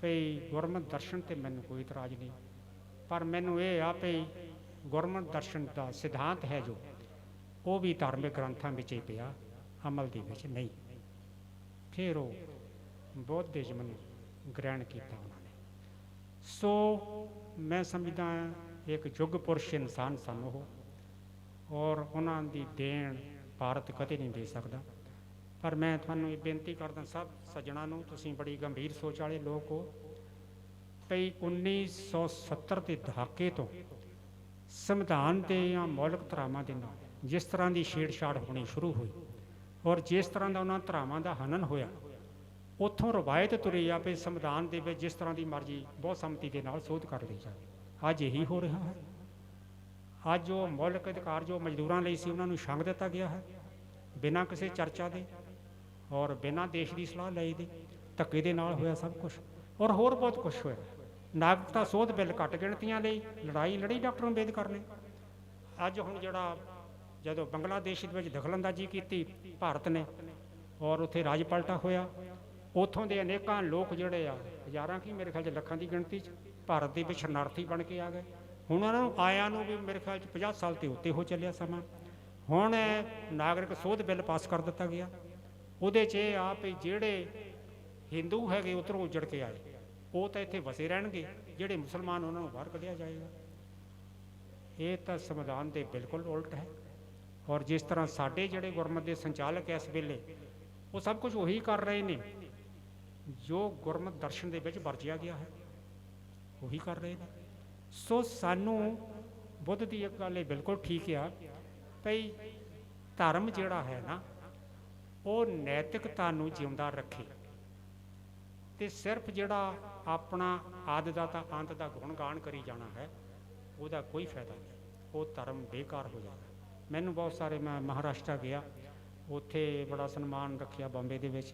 ਵੀ ਗੁਰਮਤਿ ਦਰਸ਼ਨ ਤੇ ਮੈਨੂੰ ਕੋਈ ਇਤਰਾਜ਼ ਨਹੀਂ, ਪਰ ਮੈਨੂੰ ਇਹ ਆ ਵੀ ਗੁਰਮਤਿ ਦਰਸ਼ਨ ਦਾ ਸਿਧਾਂਤ ਹੈ ਜੋ ਉਹ ਵੀ ਧਾਰਮਿਕ ਗ੍ਰੰਥਾਂ ਵਿੱਚ ਹੀ ਪਿਆ, ਅਮਲ ਦੇ ਵਿੱਚ ਨਹੀਂ। ਫਿਰ ਉਹ ਬੌਧਿਜ਼ਮ ਨੂੰ ਗ੍ਰਹਿਣ ਕੀਤਾ ਉਹਨਾਂ ਨੇ। ਸੋ ਮੈਂ ਸਮਝਦਾ ਇੱਕ ਯੁੱਗ ਪੁਰਸ਼ ਇਨਸਾਨ ਸਨ ਉਹ, ਔਰ ਉਹਨਾਂ ਦੀ ਦੇਣ ਭਾਰਤ ਕਦੇ ਨਹੀਂ ਦੇ ਸਕਦਾ। ਪਰ ਮੈਂ ਤੁਹਾਨੂੰ ਇਹ ਬੇਨਤੀ ਕਰਦਾ ਸਭ ਸੱਜਣਾਂ ਨੂੰ, ਤੁਸੀਂ ਬੜੀ ਗੰਭੀਰ ਸੋਚ ਵਾਲੇ ਲੋਕ ਹੋ, ਭਈ 1970 ਦੇ ਦਹਾਕੇ ਤੋਂ ਸੰਵਿਧਾਨ ਦੇ ਜਾਂ ਮੌਲਿਕ ਧਾਰਾਵਾਂ ਦੇ ਨਾਲ ਜਿਸ ਤਰ੍ਹਾਂ ਦੀ ਛੇੜਛਾੜ ਹੋਣੀ ਸ਼ੁਰੂ ਹੋਈ, ਔਰ ਜਿਸ ਤਰ੍ਹਾਂ ਦਾ ਉਹਨਾਂ ਧਾਰਾਵਾਂ ਦਾ ਹਨਨ ਹੋਇਆ, ਉੱਥੋਂ ਰਵਾਇਤ ਤੁਰੀ ਆ ਵੀ ਸੰਵਿਧਾਨ ਦੇ ਵਿੱਚ ਜਿਸ ਤਰ੍ਹਾਂ ਦੀ ਮਰਜ਼ੀ ਬਹੁਤ ਸੰਮਤੀ ਦੇ ਨਾਲ ਸੋਧ ਕਰ ਲਈ ਜਾਵੇ। ਅੱਜ ਇਹੀ ਹੋ ਰਿਹਾ ਹੈ। ਅੱਜ ਉਹ ਮੌਲਿਕ ਅਧਿਕਾਰ ਜੋ ਮਜ਼ਦੂਰਾਂ ਲਈ ਸੀ ਉਹਨਾਂ ਨੂੰ ਛੰਗ ਦਿੱਤਾ ਗਿਆ ਹੈ, ਬਿਨਾਂ ਕਿਸੇ ਚਰਚਾ ਦੇ ਔਰ ਬਿਨਾਂ ਦੇਸ਼ ਦੀ ਸਲਾਹ ਲਈ ਦੇ ਧੱਕੇ ਦੇ ਨਾਲ ਹੋਇਆ ਸਭ ਕੁਛ। ਔਰ ਹੋਰ ਬਹੁਤ ਕੁਛ ਹੋਇਆ। ਨਾਗਰਿਕਤਾ ਸੋਧ ਬਿੱਲ ਘੱਟ ਗਿਣਤੀਆਂ ਲਈ ਲੜਾਈ ਲੜੀ ਡਾਕਟਰ ਅੰਬੇਦਕਰ ਨੇ। ਅੱਜ ਹੁਣ ਜਿਹੜਾ ਜਦੋਂ ਬੰਗਲਾਦੇਸ਼ ਦੇ ਵਿੱਚ ਦਖਲਅੰਦਾਜ਼ੀ ਕੀਤੀ ਭਾਰਤ ਨੇ ਔਰ ਉੱਥੇ ਰਾਜ ਪਲਟਾ ਹੋਇਆ, ਉੱਥੋਂ ਦੇ ਅਨੇਕਾਂ ਲੋਕ ਜਿਹੜੇ ਆ ਹਜ਼ਾਰਾਂ ਕੀ ਮੇਰੇ ਖਿਆਲ 'ਚ ਲੱਖਾਂ ਦੀ ਗਿਣਤੀ 'ਚ ਭਾਰਤ ਦੇ ਵਿੱਚ ਸ਼ਰਨਾਰਥੀ ਬਣ ਕੇ ਆ ਗਏ। ਹੁਣ ਉਹਨਾਂ ਨੂੰ ਆਇਆਂ ਨੂੰ ਵੀ ਮੇਰੇ ਖਿਆਲ 'ਚ 50 ਸਾਲ ਤੇ ਉੱਤੇ ਹੋ ਚੱਲਿਆ ਸਮਾਂ। ਹੁਣ ਨਾਗਰਿਕ ਸੋਧ ਬਿੱਲ ਪਾਸ ਕਰ ਦਿੱਤਾ ਗਿਆ। ਉਹਦੇ 'ਚ ਇਹ ਆ ਵੀ ਜਿਹੜੇ ਹਿੰਦੂ ਹੈਗੇ ਉੱਧਰੋਂ ਉੱਜੜ ਕੇ ਆਏ ਉਹ ਤਾਂ ਇੱਥੇ ਵਸੇ ਰਹਿਣਗੇ, ਜਿਹੜੇ ਮੁਸਲਮਾਨ ਉਹਨਾਂ ਨੂੰ ਬਾਹਰ ਕੱਢਿਆ ਜਾਏਗਾ। ਇਹ ਤਾਂ ਸੰਵਿਧਾਨ ਦੇ ਬਿਲਕੁਲ ਉਲਟ ਹੈ। ਔਰ ਜਿਸ ਤਰ੍ਹਾਂ ਸਾਡੇ ਜਿਹੜੇ ਗੁਰਮਤਿ ਦੇ ਸੰਚਾਲਕ ਇਸ ਵੇਲੇ ਉਹ ਸਭ ਕੁਝ ਉਹੀ ਕਰ ਰਹੇ ਨੇ ਜੋ ਗੁਰਮਤਿ ਦਰਸ਼ਨ ਦੇ ਵਿੱਚ ਵਰਜਿਆ ਗਿਆ ਹੈ, ਉਹੀ ਕਰ ਰਹੇ ਨੇ। ਸੋ ਸਾਨੂੰ ਬੁੱਧ ਦੀ ਇੱਕ ਗੱਲ ਇਹ ਬਿਲਕੁਲ ਠੀਕ ਆ ਭਈ ਧਰਮ ਜਿਹੜਾ ਹੈ ਨਾ ਉਹ ਨੈਤਿਕਤਾ ਨੂੰ ਜਿਉਂਦਾ ਰੱਖੇ, ਤੇ ਸਿਰਫ ਜਿਹੜਾ ਆਪਣਾ ਆਦ ਦਾ ਤਾਂ ਅੰਤ ਦਾ ਗੁਣਗਾਨ ਕਰੀ ਜਾਣਾ ਹੈ ਉਹਦਾ ਕੋਈ ਫਾਇਦਾ ਨਹੀਂ, ਉਹ ਧਰਮ ਬੇਕਾਰ ਹੋ ਜਾਏਗਾ। ਮੈਨੂੰ ਬਹੁਤ ਸਾਰੇ, ਮੈਂ ਮਹਾਰਾਸ਼ਟਰ ਗਿਆ, ਉੱਥੇ ਬੜਾ ਸਨਮਾਨ ਰੱਖਿਆ ਬੰਬੇ ਦੇ ਵਿੱਚ,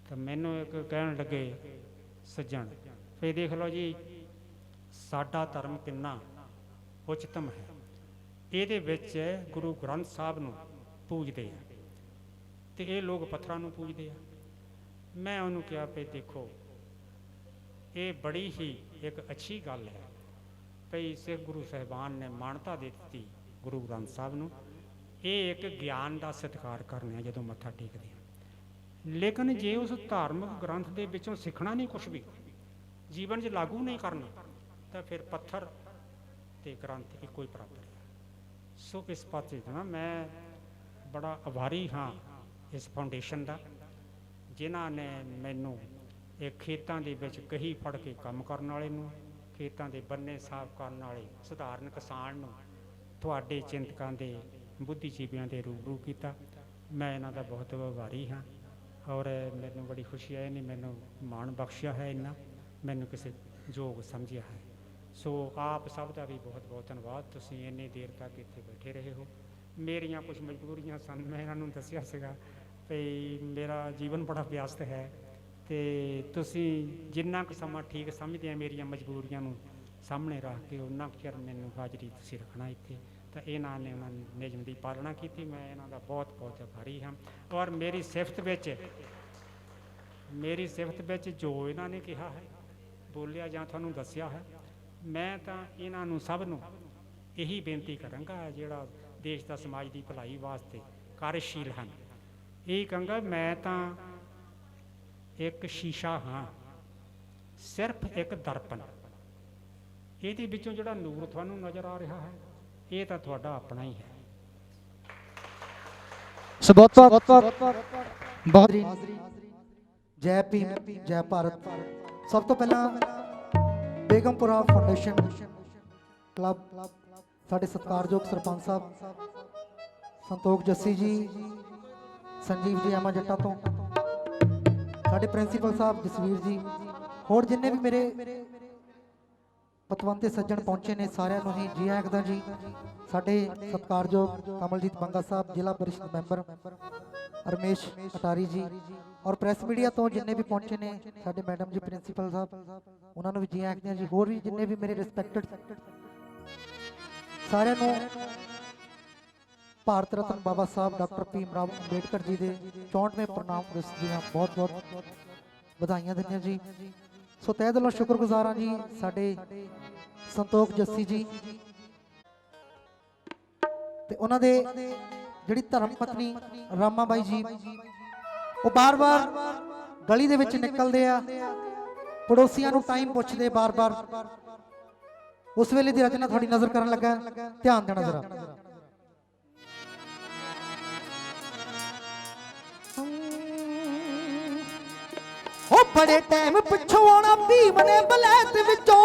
ਤਾਂ ਮੈਨੂੰ ਇੱਕ ਕਹਿਣ ਲੱਗੇ ਸੱਜਣ ਫੇ ਦੇਖ ਲਓ ਜੀ ਸਾਡਾ ਧਰਮ ਕਿੰਨਾ ਉੱਚਤਮ ਹੈ, ਇਹਦੇ ਵਿੱਚ ਗੁਰੂ ਗ੍ਰੰਥ ਸਾਹਿਬ ਨੂੰ ਪੂਜਦੇ ਆ ਤੇ ਇਹ ਲੋਕ ਪੱਥਰਾਂ ਨੂੰ ਪੂਜਦੇ ਆ। ਮੈਂ ਉਹਨੂੰ ਕਿਹਾ ਵੀ ਦੇਖੋ ਇਹ ਬੜੀ ਹੀ ਇੱਕ ਅੱਛੀ ਗੱਲ ਹੈ ਭਈ ਸਿੱਖ ਗੁਰੂ ਸਾਹਿਬਾਨ ਨੇ ਮਾਨਤਾ ਦੇ ਦਿੱਤੀ ਗੁਰੂ ਗ੍ਰੰਥ ਸਾਹਿਬ ਨੂੰ। ਇਹ ਇੱਕ ਗਿਆਨ ਦਾ ਸਤਿਕਾਰ ਕਰਨਾ ਜਦੋਂ ਮੱਥਾ ਟੇਕਦੇ ਆ। ਲੇਕਿਨ ਜੇ ਉਸ ਧਾਰਮਿਕ ਗ੍ਰੰਥ ਦੇ ਵਿੱਚੋਂ ਸਿੱਖਣਾ ਨਹੀਂ ਕੁਛ ਵੀ, ਜੀਵਨ 'ਚ ਲਾਗੂ ਨਹੀਂ ਕਰਨਾ, ਤਾਂ ਫਿਰ ਪੱਥਰ ਤੇ ਗ੍ਰੰਥ ਇੱਕੋ ਹੀ ਬਰਾਬਰ ਹੈ। ਸੋ ਇਸ ਪਾਸੇ ਨਾ ਮੈਂ ਬੜਾ ਆਭਾਰੀ ਹਾਂ ਇਸ ਫਾਊਂਡੇਸ਼ਨ ਦਾ, ਜਿਨ੍ਹਾਂ ਨੇ ਮੈਨੂੰ ਇਹ ਖੇਤਾਂ ਦੇ ਵਿੱਚ ਕਹੀ ਫੜ ਕੇ ਕੰਮ ਕਰਨ ਵਾਲੇ ਨੂੰ, ਖੇਤਾਂ ਦੇ ਬੰਨੇ ਸਾਫ਼ ਕਰਨ ਵਾਲੇ ਸਧਾਰਨ ਕਿਸਾਨ ਨੂੰ ਤੁਹਾਡੇ ਚਿੰਤਕਾਂ ਦੇ ਬੁੱਧੀਜੀਵੀਆਂ ਦੇ ਰੂਬਰੂ ਕੀਤਾ। ਮੈਂ ਇਹਨਾਂ ਦਾ ਬਹੁਤ ਆਭਾਰੀ ਹਾਂ ਔਰ ਮੈਨੂੰ ਬੜੀ ਖੁਸ਼ੀ ਹੈ, ਨਹੀਂ ਮੈਨੂੰ ਮਾਣ ਬਖਸ਼ਿਆ ਹੈ, ਇੰਨਾ ਮੈਨੂੰ ਕਿਸੇ ਯੋਗ ਸਮਝਿਆ ਹੈ। ਸੋ ਆਪ ਸਭ ਦਾ ਵੀ ਬਹੁਤ ਬਹੁਤ ਧੰਨਵਾਦ, ਤੁਸੀਂ ਇੰਨੀ ਦੇਰ ਤੱਕ ਇੱਥੇ ਬੈਠੇ ਰਹੇ ਹੋ। ਮੇਰੀਆਂ ਕੁਝ ਮਜਬੂਰੀਆਂ ਸਨ, ਮੈਂ ਇਹਨਾਂ ਨੂੰ ਦੱਸਿਆ ਸੀਗਾ ਵੀ ਮੇਰਾ ਜੀਵਨ ਬੜਾ ਵਿਅਸਤ ਹੈ ਤੇ ਤੁਸੀਂ ਜਿੰਨਾ ਕੁ ਸਮਾਂ ਠੀਕ ਸਮਝਦੇ ਆ ਮੇਰੀਆਂ ਮਜਬੂਰੀਆਂ ਨੂੰ ਸਾਹਮਣੇ ਰੱਖ ਕੇ ਉਹਨਾਂ ਕੁ ਚਿਰ ਮੈਨੂੰ ਹਾਜ਼ਰੀ ਤੁਸੀਂ ਰੱਖਣਾ ਇੱਥੇ। ਤਾਂ ਇਹਨਾਂ ਨੇ ਉਹਨਾਂ ਨਿਯਮ ਦੀ ਪਾਲਣਾ ਕੀਤੀ, ਮੈਂ ਇਹਨਾਂ ਦਾ ਬਹੁਤ ਬਹੁਤ ਆਭਾਰੀ ਹਾਂ। ਔਰ ਮੇਰੀ ਸਿਫਤ ਵਿੱਚ ਜੋ ਇਹਨਾਂ ਨੇ ਕਿਹਾ ਹੈ, ਬੋਲਿਆ ਜਾਂ ਤੁਹਾਨੂੰ ਦੱਸਿਆ ਹੈ, ਮੈਂ ਤਾਂ ਇਹਨਾਂ ਨੂੰ ਸਭ ਨੂੰ ਇਹੀ ਬੇਨਤੀ ਕਰਾਂਗਾ ਜਿਹੜਾ ਦੇਸ਼ ਦਾ ਸਮਾਜ ਦੀ ਭਲਾਈ ਵਾਸਤੇ ਕਾਰਜਸ਼ੀਲ ਹਨ, ਇਹ ਕਹਾਂਗਾ ਮੈਂ ਤਾਂ ਇੱਕ ਸ਼ੀਸ਼ਾ ਹਾਂ, ਸਿਰਫ ਇੱਕ ਦਰਪਣ, ਇਹਦੇ ਵਿੱਚੋਂ ਜਿਹੜਾ ਨੂਰ ਤੁਹਾਨੂੰ ਨਜ਼ਰ ਆ ਰਿਹਾ ਹੈ ਇਹ ਤਾਂ ਤੁਹਾਡਾ ਆਪਣਾ ਹੀ ਹੈ। ਬਹੁਤ ਜੈ ਭੀਮ ਜੈ ਭਾਰਤ। ਸਭ ਤੋਂ ਪਹਿਲਾਂ ਬੇਗਮਪੁਰਾ ਫਾਊਂਡੇਸ਼ਨ ਕਲੱਬ ਸਾਡੇ ਸਤਿਕਾਰਯੋਗ ਸਰਪੰਚ ਸਾਹਿਬ ਸੰਤੋਖ ਜੱਸੀ ਜੀ, ਸੰਜੀਵ ਜੀ ਆਮਾ ਜੱਟਾਂ ਤੋਂ, ਸਾਡੇ ਪ੍ਰਿੰਸੀਪਲ ਸਾਹਿਬ ਜਸਵੀਰ ਜੀ, ਹੋਰ ਜਿੰਨੇ ਵੀ ਮੇਰੇ ਪਤਵੰਤੇ ਸੱਜਣ ਪਹੁੰਚੇ ਨੇ ਸਾਰਿਆਂ ਨੂੰ ਹੀ ਜੀ ਆਖਦਾ ਜੀ। ਸਾਡੇ ਸਤਿਕਾਰਯੋਗ ਕਮਲਜੀਤ ਬੰਗਾ ਸਾਹਿਬ, ਜ਼ਿਲ੍ਹਾ ਪਰਿਸ਼ਦ ਮੈਂਬਰ ਰਮੇਸ਼ ਅਟਾਰੀ ਜੀ, ਔਰ ਪ੍ਰੈਸ ਮੀਡੀਆ ਤੋਂ ਜਿੰਨੇ ਵੀ ਪਹੁੰਚੇ ਨੇ, ਸਾਡੇ ਮੈਡਮ ਜੀ ਪ੍ਰਿੰਸੀਪਲ ਸਾਹਿਬ, ਉਹਨਾਂ ਨੂੰ ਵੀ ਜੀ ਆਖਦੇ ਹਾਂ ਜੀ। ਹੋਰ ਵੀ ਜਿੰਨੇ ਵੀ ਮੇਰੇ ਰਿਸਪੈਕਟਡ ਸਾਰਿਆਂ ਨੂੰ ਭਾਰਤ ਰਤਨ ਬਾਬਾ ਸਾਹਿਬ ਡਾਕਟਰ ਭੀਮ ਰਾਓ ਅੰਬੇਡਕਰ ਜੀ ਦੇ 64ਵੇਂ ਪ੍ਰਣਾਮ ਦਿਵਸ ਦੀਆਂ ਬਹੁਤ ਬਹੁਤ ਵਧਾਈਆਂ ਦਿੰਦੇ ਹਾਂ ਜੀ। ਸੋ ਤਹਿ ਦਿਲੋਂ ਸ਼ੁਕਰਗੁਜ਼ਾਰ ਹਾਂ ਜੀ ਸਾਡੇ ਸੰਤੋਖ ਜੱਸੀ ਜੀ ਤੇ ਉਹਨਾਂ ਦੇ ਜਿਹੜੀ ਧਰਮ ਪਤਨੀ ਰਾਮਾ ਬਾਈ ਜੀ, ਉਹ ਬਾਰ-ਬਾਰ ਗਲੀ ਦੇ ਵਿੱਚ ਨਿਕਲਦੇ ਆ, ਪੜੋਸੀਆਂ ਨੂੰ ਟਾਈਮ ਪੁੱਛਦੇ ਬਾਰ-ਬਾਰ। ਉਸ ਵੇਲੇ ਦੀ ਰਚਨਾ ਤੁਹਾਡੀ ਨਜ਼ਰ ਕਰਨ ਲੱਗਾ, ਧਿਆਨ ਦੇਣਾ ਜ਼ਰਾ। ਹੋ ਬੜੇ ਟਾਈਮ ਪਿੱਛੋਂ ਆਉਣਾ ਭੀਮ ਨੇ ਬਲੈਤ ਵਿੱਚੋਂ,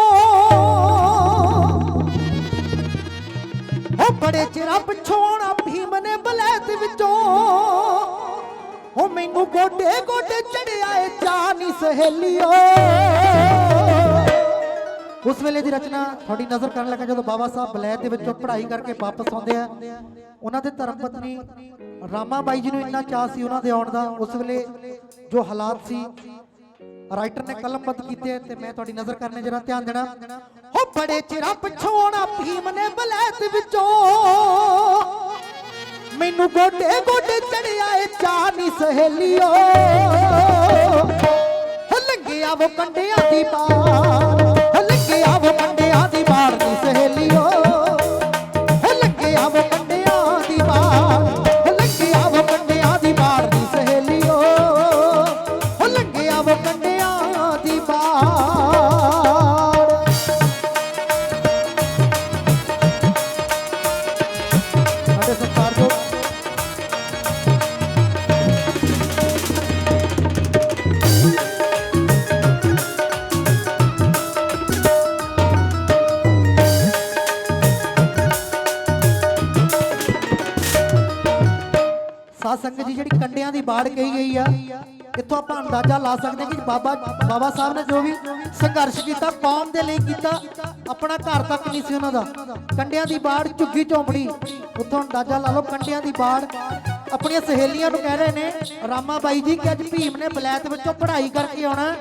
ਹੋ ਬੜੇ ਚਿਰਾਂ ਪਿੱਛੋਂ ਆਉਣਾ ਭੀਮ ਨੇ ਬਲੈਤ ਵਿੱਚੋਂ, ਹੋ ਮੈਨੂੰ ਗੋਡੇ ਗੋਡੇ ਚੜਿਆ ਏ ਚਾਨੀ ਸਹੇਲੀਓ। ਉਸ ਵੇਲੇ ਦੀ ਰਚਨਾ ਤੁਹਾਡੀ ਨਜ਼ਰ ਕਰਨ ਲੱਗਾ ਜਦੋਂ ਬਾਬਾ ਸਾਹਿਬ ਬਲੈਤ ਦੇ ਵਿੱਚੋਂ ਪੜ੍ਹਾਈ ਕਰਕੇ ਵਾਪਸ ਆਉਂਦੇ ਆ। ਉਹਨਾਂ ਦੇ ਧਰਮ ਪਤਨੀ ਰਾਮਾ ਬਾਈ ਜੀ ਨੂੰ ਇੰਨਾ ਚਾਅ ਸੀ ਉਹਨਾਂ ਦੇ ਆਉਣ ਦਾ। ਉਸ ਵੇਲੇ ਜੋ ਹਾਲਾਤ ਸੀ ਰਾਈਟਰ ਨੇ ਕਲਮਬੱਧ ਕੀਤੇ ਤੇ ਮੈਂ ਤੁਹਾਡੀ ਨਜ਼ਰ ਕਰਨੇ ਜਰਾ ਧਿਆਨ ਦੇਣਾ। ਹੋ ਬੜੇ ਚਿਰਾਂ ਪਿੱਛੋਂ ਆਉਣਾ ਭੀਮ ਨੇ ਬਲੈਤ ਵਿੱਚੋਂ, ਮੈਨੂੰ ਗੋਡੇ ਗੋਡੇ ਚੜਿਆ ਏ ਚਾਨੀ ਸਹੇਲੀਓ। ਹੋ ਲੰਘਿਆ ਵੋ ਕੰਡਿਆਂ ਦੀ ਬਾਰ, ਹੋ ਲੰਘਿਆ ਵੋ ਕੰਡਿਆਂ ਦੀ ਬਾਰ ਦੀ ਸਹੇਲੀਓ। ਹੋ ਲੰਘਿਆ ਵੋ ਕੰਡਿਆਂ ਦੀ ਬਾਰ, ਹੋ ਲੰਘਿਆ ਵੋ ਕੰਡਿਆਂ ਦੀ ਬਾਰ ਦੀ ਸਹੇਲੀਓ। ਹੋ ਲੰਘਿਆ ਵੋ ਕੰਡਿਆਂ ਦੀ ਬਾਰ। ਸਾਡੇ ਸਤਿਕਾਰਯੋਗ ਸਾਧ ਸੰਗਤ ਜੀ, ਜਿਹੜੀ ਕੰਡਿਆਂ ਦੀ ਬਾੜ ਕਹੀ ਗਈ ਆ, ਇੱਥੋਂ ਆਪਾਂ ਅੰਦਾਜ਼ਾ ਲਾ ਸਕਦੇ ਕਿ ਬਾਬਾ ਸਾਹਿਬ ਨੇ ਜੋ ਵੀ ਸੰਘਰਸ਼ ਕੀਤਾ ਕੌਮ ਦੇ ਲਈ ਕੀਤਾ, ਆਪਣਾ ਘਰ ਤੱਕ ਨਹੀਂ ਸੀ ਉਹਨਾਂ ਦਾ। ਕੰਡਿਆਂ ਦੀ ਬਾੜ, ਝੁੱਗੀ ਝੌਂਪੜੀ, ਉੱਥੋਂ ਅੰਦਾਜ਼ਾ ਲਾ ਲਓ ਕੰਡਿਆਂ ਦੀ ਬਾੜ। ਆਪਣੀਆਂ ਸਹੇਲੀਆਂ ਨੂੰ ਕਹਿ ਰਹੇ ਨੇ ਰਾਮਾ ਬਾਈ ਜੀ ਕਿ ਅੱਜ ਭੀਮ ਨੇ ਬਲੈਤ ਵਿੱਚੋਂ ਪੜ੍ਹਾਈ ਕਰਕੇ ਆਉਣਾ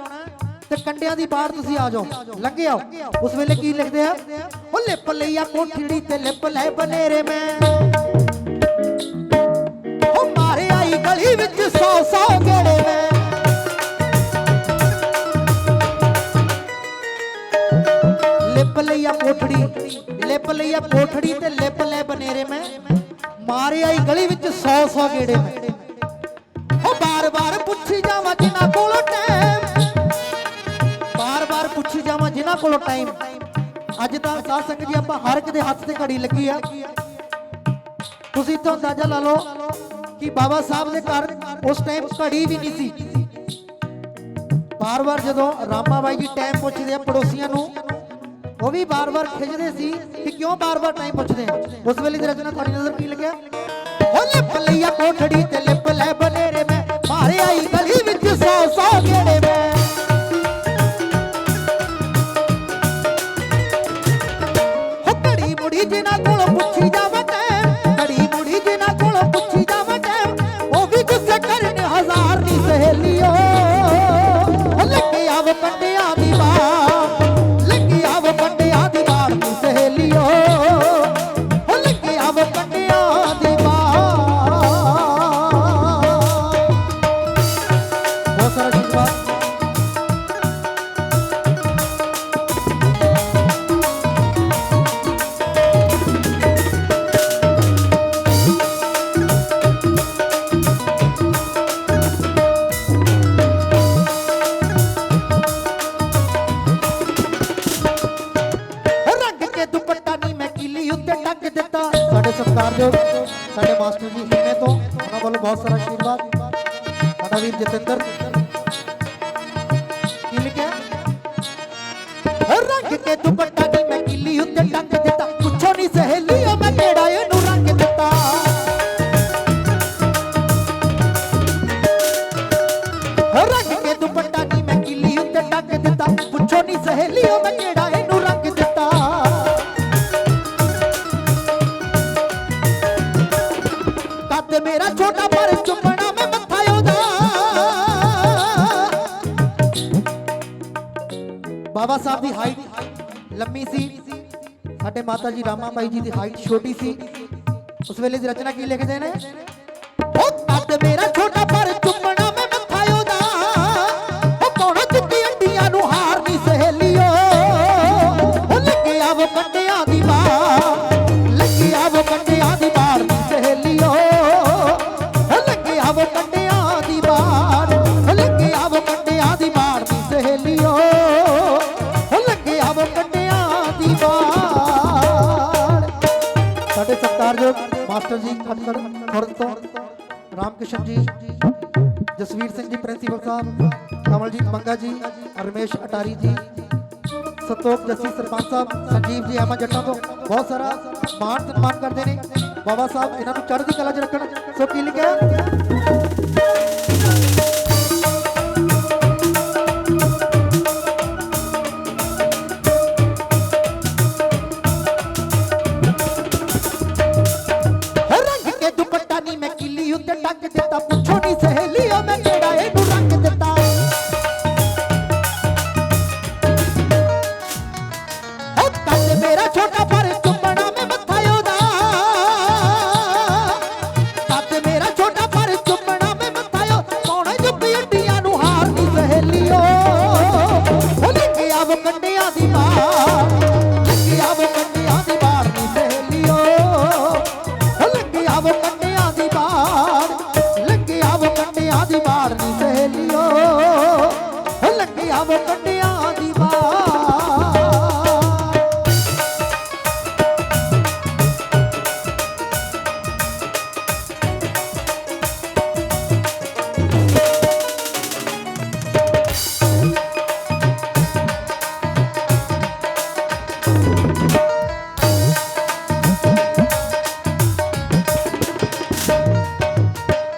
ਤੇ ਕੰਡਿਆਂ ਦੀ ਬਾੜ ਤੁਸੀਂ ਆ ਜਾਓ, ਲੰਘੇ ਆਓ। ਉਸ ਵੇਲੇ ਕੀ ਲਿਖਦੇ ਆ? ਉਹ ਲਿਪ ਲਈਆ ਕੋਠੜੀ ਤੇ ਲਿਪ ਲੈ ਬਨੇਰੇ ਮੈਂ, ਮਾਰੇ ਆਈ ਗਲੀ ਵਿੱਚ 100 ਗੇੜੇ ਮੈਂ। ਲਿਪ ਲਈਆ ਕੋਠੜੀ, ਲਿਪ ਲਈਆ ਕੋਠੜੀ ਤੇ ਲਿਪ ਲੈ ਬਨੇਰੇ ਮੈਂ, ਮਾਰੇ ਆਈ ਗਲੀ ਵਿੱਚ 100 ਗੇੜੇ ਮੈਂ। ਹੋ ਬਾਰ-ਬਾਰ ਪੁੱਛੀ ਜਾਵਾਂ ਜਿਨ੍ਹਾਂ ਕੋਲੋਂ ਟਾਈਮ, ਬਾਰ-ਬਾਰ ਪੁੱਛੀ ਜਾਵਾਂ ਜਿਨ੍ਹਾਂ ਕੋਲੋਂ ਟਾਈਮ। ਅੱਜ ਤਾਂ ਸਾਧ ਸੰਗਤ ਜੀ ਆਪਾਂ ਹਰ ਇੱਕ ਦੇ ਹੱਥ ਤੇ ਘੜੀ ਲੱਗੀ ਆ। ਤੁਸੀਂ ਇੱਥੋਂ ਅੰਦਾਜ਼ਾ ਲਾ ਲਓ ਕਿ ਬਾਬਾ ਸਾਹਿਬ ਦੇ ਘਰ ਉਸ ਟਾਈਮ ਘੜੀ ਵੀ ਨਹੀਂ ਸੀ। ਬਾਰ-ਬਾਰ ਜਦੋਂ ਰਾਮਾ ਬਾਈ ਜੀ ਟਾਈਮ ਪੁੱਛਦੇ ਆ ਪੜੋਸੀਆਂ ਨੂੰ, ਉਹ ਵੀ ਬਾਰ-ਬਾਰ ਖਿੱਚਦੇ ਸੀ ਕਿ ਕਿਉਂ ਬਾਰ-ਬਾਰ ਟਾਈਮ ਪੁੱਛਦੇ ਆ। ਉਸ ਵੇਲੇ ਦੀ ਰਚਨਾ ਤੁਹਾਡੀ ਨਜ਼ਰ ਕੀ ਲੱਗਿਆ? ਹੋ ਲਿਪ ਲਈਆ ਕੋਠੜੀ ਤੇ ਲਿਪ ਲੈ ਬਨੇਰੇ ਮੈਂ, ਮਾਰੇ ਆਈ ਗਲੀ ਵਿੱਚ 100 ਗੇੜੇ ਮੈਂ। ਹੋ ਘੜੀ ਮੁੜੀ ਜਿਨ੍ਹਾਂ ਕੋਲੋਂ ਪੁੱਛੀ ਜਾਵਾਂ ਟਾਈਮ, ਘੜੀ ਮੁੜੀ ਜਿਨ੍ਹਾਂ ਕੋਲੋਂ ਪੁੱਛੀ ਜਾਵਾਂ ਟਾਈਮ, ਉਹ ਵੀ ਗੁੱਸੇ ਕਰਨ ਹਜ਼ਾਰ ਦੀ ਸਹੇਲੀਓ। ਲੱਗਿਆ ਵੋ ਕੰਡਿਆਂ ਦੀ ਬਾੜ, ਲੱਗਿਆ ਵੋ ਕੰਡਿਆਂ ਦੀ ਬਾੜ ਦੀ ਸਹੇਲੀਓ। ਲੱਗਿਆ ਵੋ ਕੰਡਿਆਂ ਦੀ ਬਾੜ। ਬਹੁਤ ਸਾਰਾ ਧੰਨਵਾਦ। ਸਾਡੇ ਸਤਿਕਾਰਯੋਗ ਸਾਡੇ ਮਾਸਟਰ ਜੀ ਹਿੰਮੇ ਤੋਂ, ਉਹਨਾਂ ਵੱਲੋਂ ਬਹੁਤ ਸਾਰਾ ਆਸ਼ੀਰਵਾਦ। ਸਾਡਾ ਵੀਰ ਜਤਿੰਦਰ ਕੀ ਲਿਖਿਆ? ਰੰਗ ਕੇ ਦੁਪੱਟਾ ਨੀ ਮੈਂ ਕਿੱਲੀ ਉੱਤੇ ਟੰਗ ਦਿੱਤਾ, ਪੁੱਛੋ ਨੀ ਸਹੇਲੀਓ ਮੈਂ ਕਿਹੜਾ ਇਹਨੂੰ ਰੰਗ ਦਿੱਤਾ। ਰੰਗ ਕੇ ਦੁਪੱਟਾ ਨੀ ਮੈਂ ਕਿੱਲੀ ਉੱਤੇ ਟੰਗ ਦਿੱਤਾ, ਪੁੱਛੋ ਨੀ ਸਹੇਲੀਓ ਮੈਂ ਕਿਹੜਾ ਇਹਨੂੰ ਰੰਗ ਦਿੱਤਾ। ਮੇਰਾ ਛੋਟਾ ਪਰ ਚੁੰਮਣਾ ਮੈਂ ਮੱਥਾ ਉਹਦਾ। ਬਾਬਾ ਸਾਹਿਬ ਦੀ ਹਾਈਟ ਲੰਮੀ ਸੀ, ਸਾਡੇ ਮਾਤਾ ਜੀ ਰਾਮਾ ਬਾਈ ਜੀ ਦੀ ਹਾਈਟ ਛੋਟੀ ਸੀ। ਉਸ ਵੇਲੇ ਦੀ ਰਚਨਾ ਕੀ ਲਿਖਦੇ ਨੇ? ਉਹ ਕੱਦ ਮੇਰਾ ਛੋਟਾ ਪਰ ਚੁੰਮਣਾ ਮੈਂ ਮੱਥਾ ਉਹਦਾ। ਉਹ ਮਾਸਟਰ ਜੀ ਖਟਕੜ ਖੁਰਦ ਤੋਂ, ਰਾਮਕਿਸ਼ਨ ਜੀ, ਜਸਵੀਰ ਸਿੰਘ ਜੀ ਪ੍ਰਿੰਸੀਪਲ ਸਾਹਿਬ, ਕਮਲਜੀਤ ਮੰਗਾ ਜੀ, ਰਮੇਸ਼ ਅਟਾਰੀ ਜੀ, ਸੰਤੋਖ ਜੱਸੀ ਸਰਪੰਚ ਸਾਹਿਬ, ਸੰਜੀਵ ਜੀ ਅਹਿਮਦ ਜੱਟਾਂ ਤੋਂ ਬਹੁਤ ਸਾਰਾ ਮਾਣ ਸਨਮਾਨ ਕਰਦੇ ਨੇ। ਬਾਬਾ ਸਾਹਿਬ ਇਹਨਾਂ ਨੂੰ ਚੜ੍ਹਦੀ ਕਲਾ 'ਚ ਰੱਖਣ। ਸੋ ਕੀ ਲਿਖਿਆ, ਰੰਗ ਕੇ ਦੁਪੱਟਾ ਨੀ ਮੈਂ ਕਿੱਲੀ ਉੱਤੇ ਟੰਗ ਦਿੱਤਾ, ਪੁੱਛੋ ਨੀ ਸਹੇਲੀਓ ਮੈਂ ਕਿਹੜਾ ਇਹਨੂੰ ਰੰਗ ਦਿੱਤਾ। ਕੱਦ ਮੇਰਾ ਛੋਟਾ ਪਰ ਚੁੰਮਣਾ ਮੈਂ ਮੱਥਾ ਉਹਦਾ, ਕੱਦ ਮੇਰਾ ਛੋਟਾ ਪਰ ਚੁੰਮਣਾ ਮੈਂ ਮੱਥਾ ਉਹ, ਪਾਉਣੇ ਜੁੱਪੀ ਅੱਡੀਆਂ ਨੂੰ ਹਾਰ ਨੀ ਸਹੇਲੀਓ। ਉਹ ਲੱਗਿਆ ਵੋ ਕੰਡਿਆਂ ਦੀ ਮਾਰ, ਲੱਗਿਆ ਵੋ ਕੰਡਿਆਂ ਦੀ ਮਾਰ ਨੀ ਸਹੇਲੀਓ। ਉਹ ਲੱਗਿਆ ਵੋ ਕੰਡਿਆਂ ਦੀ ਮਾਰ, ਲੱਗਿਆ ਵੋ ਕੰਡਿਆਂ ਦੀ ਮਾਰ ਨੀ ਸਹੇਲੀਓ। ਉਹ ਲੱਗਿਆ ਵੋ ਕੰਡਿਆਂ ਦੀ ਮਾਰ।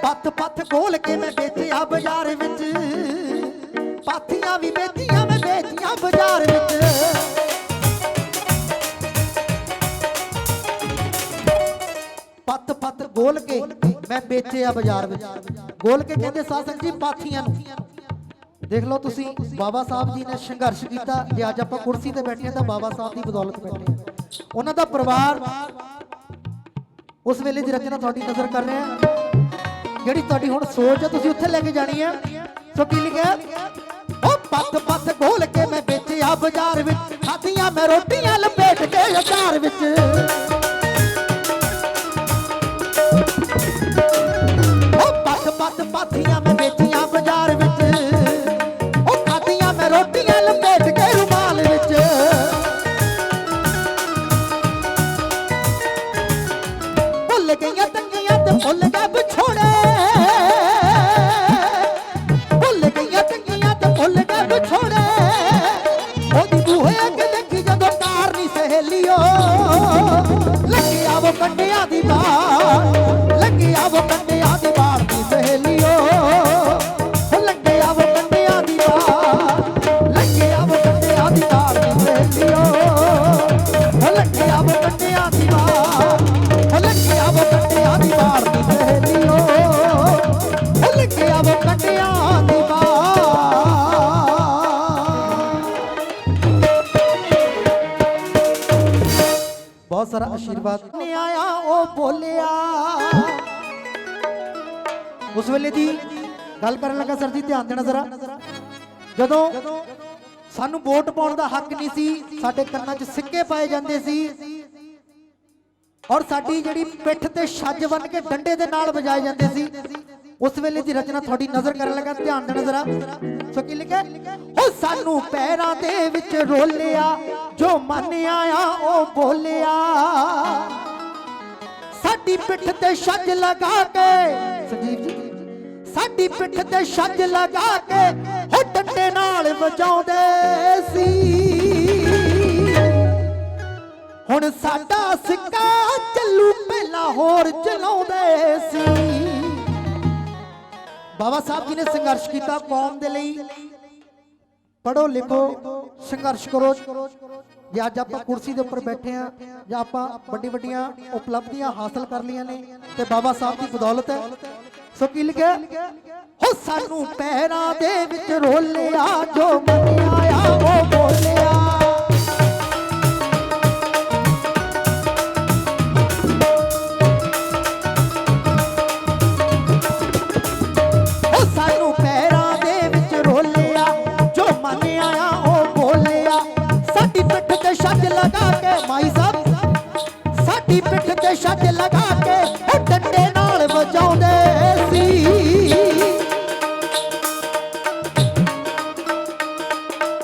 ਪੱਥ ਪੱਥ ਖੋਲ ਕੇ ਮੈਂ ਵੇਚਿਆ ਬਾਜ਼ਾਰ ਵਿੱਚ, ਪਾਥੀਆਂ ਵੀ ਵੇਚੀਆਂ ਮੈਂ ਵੇਚੀਆਂ ਬਾਜ਼ਾਰ ਵਿੱਚ। ਪੱਥ ਪੱਥ ਖੋਲ ਕੇ ਮੈਂ ਵੇਚਿਆ ਬਾਜ਼ਾਰ ਵਿੱਚ, ਗੋਲ ਕੇ ਕਹਿੰਦੇ ਸਾਧ ਸੰਗਤ ਜੀ ਪਾਥੀਆਂ ਨੂੰ। ਦੇਖ ਲਓ ਤੁਸੀਂ, ਬਾਬਾ ਸਾਹਿਬ ਜੀ ਨੇ ਸੰਘਰਸ਼ ਕੀਤਾ। ਜੇ ਅੱਜ ਆਪਾਂ ਕੁਰਸੀ ਤੇ ਬੈਠੇ ਹਾਂ ਤਾਂ ਬਾਬਾ ਸਾਹਿਬ ਦੀ ਬਦੌਲਤ ਬੈਠੇ ਹਾਂ। ਉਹਨਾਂ ਦਾ ਪਰਿਵਾਰ ਉਸ ਵੇਲੇ ਦੀ ਰਚਨਾ ਤੁਹਾਡੀ ਨਜ਼ਰ ਕਰ ਰਿਹਾ ਹੈ। ਜਿਹੜੀ ਤੁਹਾਡੀ ਹੁਣ ਸੋਚ ਹੈ ਤੁਸੀਂ ਉੱਥੇ ਲੈ ਕੇ ਜਾਣੀ ਹੈ। ਸੋ ਕੀ ਲਿਖਿਆ, ਉਹ ਪੱਥ ਪੱਥ ਖੋਲ ਕੇ ਮੈਂ ਵੇਚਿਆ ਬਾਜ਼ਾਰ ਵਿੱਚ, ਖਾਧੀਆਂ ਮੈਂ ਰੋਟੀਆਂ ਲਪੇਟ ਕੇ ਅਚਾਰ ਵਿੱਚ। ਉਹ ਪੱਥ ਪੱਥ ਪਾਥੀਆਂ ਮੈਂ ਵੇਚੀਆਂ ਬਾਜ਼ਾਰ ਵਿੱਚ, ਉਹ ਖਾਧੀਆਂ ਮੈਂ ਰੋਟੀਆਂ ਲਪੇਟ ਕੇ ਰੁਮਾਲ ਵਿੱਚ। ਭੁੱਲ ਗਈਆਂ ਤੰਗੀਆਂ ਤੇ ਭੁੱਲ ਗਏ ਵਿਛੋੜੇ, ਭੁੱਲ ਗਈਆਂ ਤੰਗੀਆਂ ਤੇ ਭੁੱਲ ਗਏ ਵਿਛੋੜੇ। ਉਹਦੀ ਬੂਹੇ ਅੱਗੇ ਦੇਖੀ ਜਦੋਂ ਕਾਰ ਨੀ ਸਹੇਲੀਓ। ਲੱਗਿਆ ਵੋ ਕੰਡਿਆਂ ਦੀ ਬਾਰ, ਲੱਗਿਆ ਵੋ ਕੰਡਿਆਂ ਦੀ ਬਾਰ ਨੀ ਸਹੇਲੀਓ। ਲੱਗਿਆ ਵੋ ਕੰਡਿਆਂ ਦੀ ਬਾਰ, ਲੱਗਿਆ ਵੋ ਕੰਡਿਆਂ ਦੀ ਬਾਰ ਨੀ ਸਹੇਲੀਓ। ਲੱਗਿਆ ਵੋ ਕੰਡਿਆਂ ਦੀ ਬਾਰ, ਲੱਗਿਆ ਵੋ ਕੰਡਿਆਂ ਦੀ ਬਾਰ ਨੀ ਸਹੇਲੀਓ। ਲੱਗਿਆ ਵੋ ਕੰਡਿਆਂ ਦੀ ਬਾਰ। ਬਹੁਤ ਸਾਰਾ ਆਸ਼ੀਰਵਾਦ ਨੇ ਆਇਆ ਉਹ ਬੋਲਿਆ। ਉਸ ਵੇਲੇ ਦੀ ਗੱਲ ਕਰਨ ਲੱਗਾ ਸਰ ਜੀ, ਧਿਆਨ ਦੇਣਾ ਜ਼ਰਾ। ਜਦੋਂ ਸਾਨੂੰ ਵੋਟ ਪਾਉਣ ਦਾ ਹੱਕ ਨਹੀਂ ਸੀ, ਸਾਡੇ ਕੰਨਾਂ 'ਚ ਸਿੱਕੇ ਪਾਏ ਜਾਂਦੇ ਸੀ ਔਰ ਸਾਡੀ ਜਿਹੜੀ ਪਿੱਠ ਤੇ ਛੱਜ ਬੰਨ ਕੇ ਡੰਡੇ ਦੇ ਨਾਲ ਵਜਾਏ ਜਾਂਦੇ ਸੀ। ਉਸ ਵੇਲੇ ਦੀ ਰਚਨਾ ਤੁਹਾਡੀ ਨਜ਼ਰ ਕਰਨ ਲੱਗਾ, ਧਿਆਨ ਦੇਣਾ ਜ਼ਰਾ। ਸੋ ਕੀ ਲਿਖਿਆ, ਉਹ ਸਾਨੂੰ ਪੈਰਾਂ ਦੇ ਵਿੱਚ ਰੋਲਿਆ, ਜੋ ਮਨ ਆਇਆ ਉਹ ਬੋਲਿਆ। ਸਾਡੀ ਪਿੱਠ ਤੇ ਛੱਜ ਲਗਾ ਕੇ, ਸੰਜੀਵ ਜੀ, ਸਾਡੀ ਪਿੱਠ ਤੇ ਛੱਜ ਲਗਾ ਕੇ ਉਹ ਡੰਡੇ ਨਾਲ ਵਜਾਉਂਦੇ ਸੀ। ਹੁਣ ਸਾਡਾ ਸਿੱਕਾ ਚੱਲੂ, ਪਹਿਲਾਂ ਹੋਰ ਚਲਾਉਂਦੇ ਸੀ। ਬਾਬਾ ਸਾਹਿਬ ਜੀ ਨੇ ਸੰਘਰਸ਼ ਕੀਤਾ ਕੌਮ ਦੇ ਲਈ। ਪੜੋ ਲਿਖੋ, ਸੰਘਰਸ਼ ਕਰੋ। ਜੇ ਅੱਜ ਆਪਾਂ ਕੁਰਸੀ ਦੇ ਉੱਪਰ ਬੈਠੇ ਆ ਜਾਂ ਆਪਾਂ ਵੱਡੀ ਵੱਡੀਆਂ ਉਪਲਬਧੀਆਂ ਹਾਸਲ ਕਰ ਲਈਆਂ ਨੇ ਤੇ ਬਾਬਾ ਸਾਹਿਬ ਦੀ ਬਦੌਲਤ ਹੈ। ਸੋ ਕੀ ਲਿਖਿਆ, ਹੋ ਸਾਨੂੰ ਪੈਰਾਂ ਦੇ ਵਿੱਚ ਰੋਲਿਆ, ਜੋ ਮਨ ਆਇਆ ਉਹ ਬੋਲਿਆ। ਸਾਨੂੰ ਪੈਰਾਂ ਦੇ ਵਿੱਚ ਰੋਲਿਆ, ਜੋ ਮਨ ਆਇਆ ਉਹ ਬੋਲਿਆ। ਸਾਡੀ ਪਿੱਠ ਤੇ ਛੱਜ ਲਗਾ ਕੇ, ਮਾਈ ਸਾਹਿਬ, ਸਾਡੀ ਪਿੱਠ ਤੇ ਛੱਜ ਲਗਾ ਕੇ ਉਹ ਡੰਡੇ ਨਾਲ ਵਜਾਉਂਦੇ ਸੀ।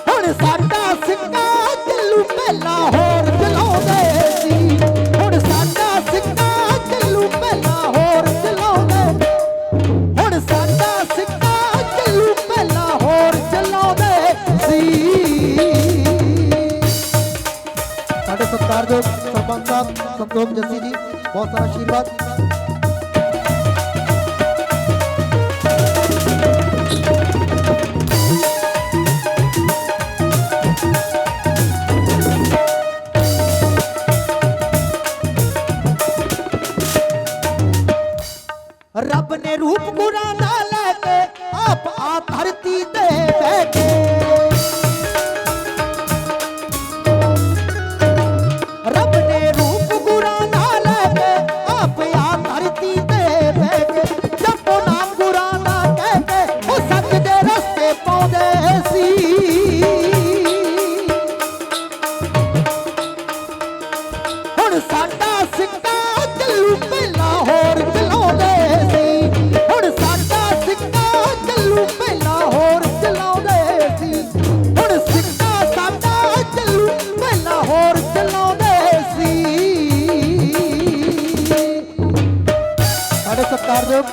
ਹੁਣ ਸਾਡਾ ਸਿੱਕਾ ਚੱਲੂ, ਪਹਿਲਾਂ ਹੋਰ ਚਲਾਉਂਦੇ ਸੀ। ਹੁਣ ਸਾਡਾ ਸਿੱਕਾ ਚੱਲੂ, ਸਤਿਕਾਰਯੋਗ ਸਰਪੰਚ ਸਾਹਿਬ ਸੰਤੋਖ ਜੱਸੀ ਜੀ, ਬਹੁਤ ਸਾਰਾ ਆਸ਼ੀਰਵਾਦ। ਰੱਬ ਨੇ ਰੂਪ ਗੁਰਾਂ ਦਾ ਲੈ ਕੇ ਆਪ ਆ ਧਰਤੀ ਤੇ ਬੈਠੇ। ਰੱਬ ਨੇ ਰੂਪ ਗੁਰਾਂ ਦਾ ਲੈ ਕੇ ਆਪ ਆ ਧਰਤੀ ਤੇ ਬੈਠੇ। ਜਪੋ ਨਾਮ ਗੁਰਾਂ ਦਾ ਕਹਿ ਕੇ ਉਹ ਸੱਚ ਦੇ ਰਸਤੇ ਪਾਉਂਦੇ ਸੀ। ਹੁਣ ਸਾਡਾ ਸਿੱਕਾ ਚੱਲੂ ਪਹਿਲਾਂ ਹੋਰ ਚਲਾਉਂਦੇ ਸੀ। ਹੁਣ ਸਾਡਾ ਸਿੱਕਾ ਚੱਲੂ ਪਹਿਲਾਂ ਹੋਰ ਚਲਾਉਂਦੇ ਸੀ। ਹੁਣ ਸਿੱਕਾ ਸਾਡਾ ਚੱਲੂ ਪਹਿਲਾਂ ਹੋਰ ਚਲਾਉਂਦੇ ਸੀ। ਸਾਡੇ ਸਤਿਕਾਰਯੋਗ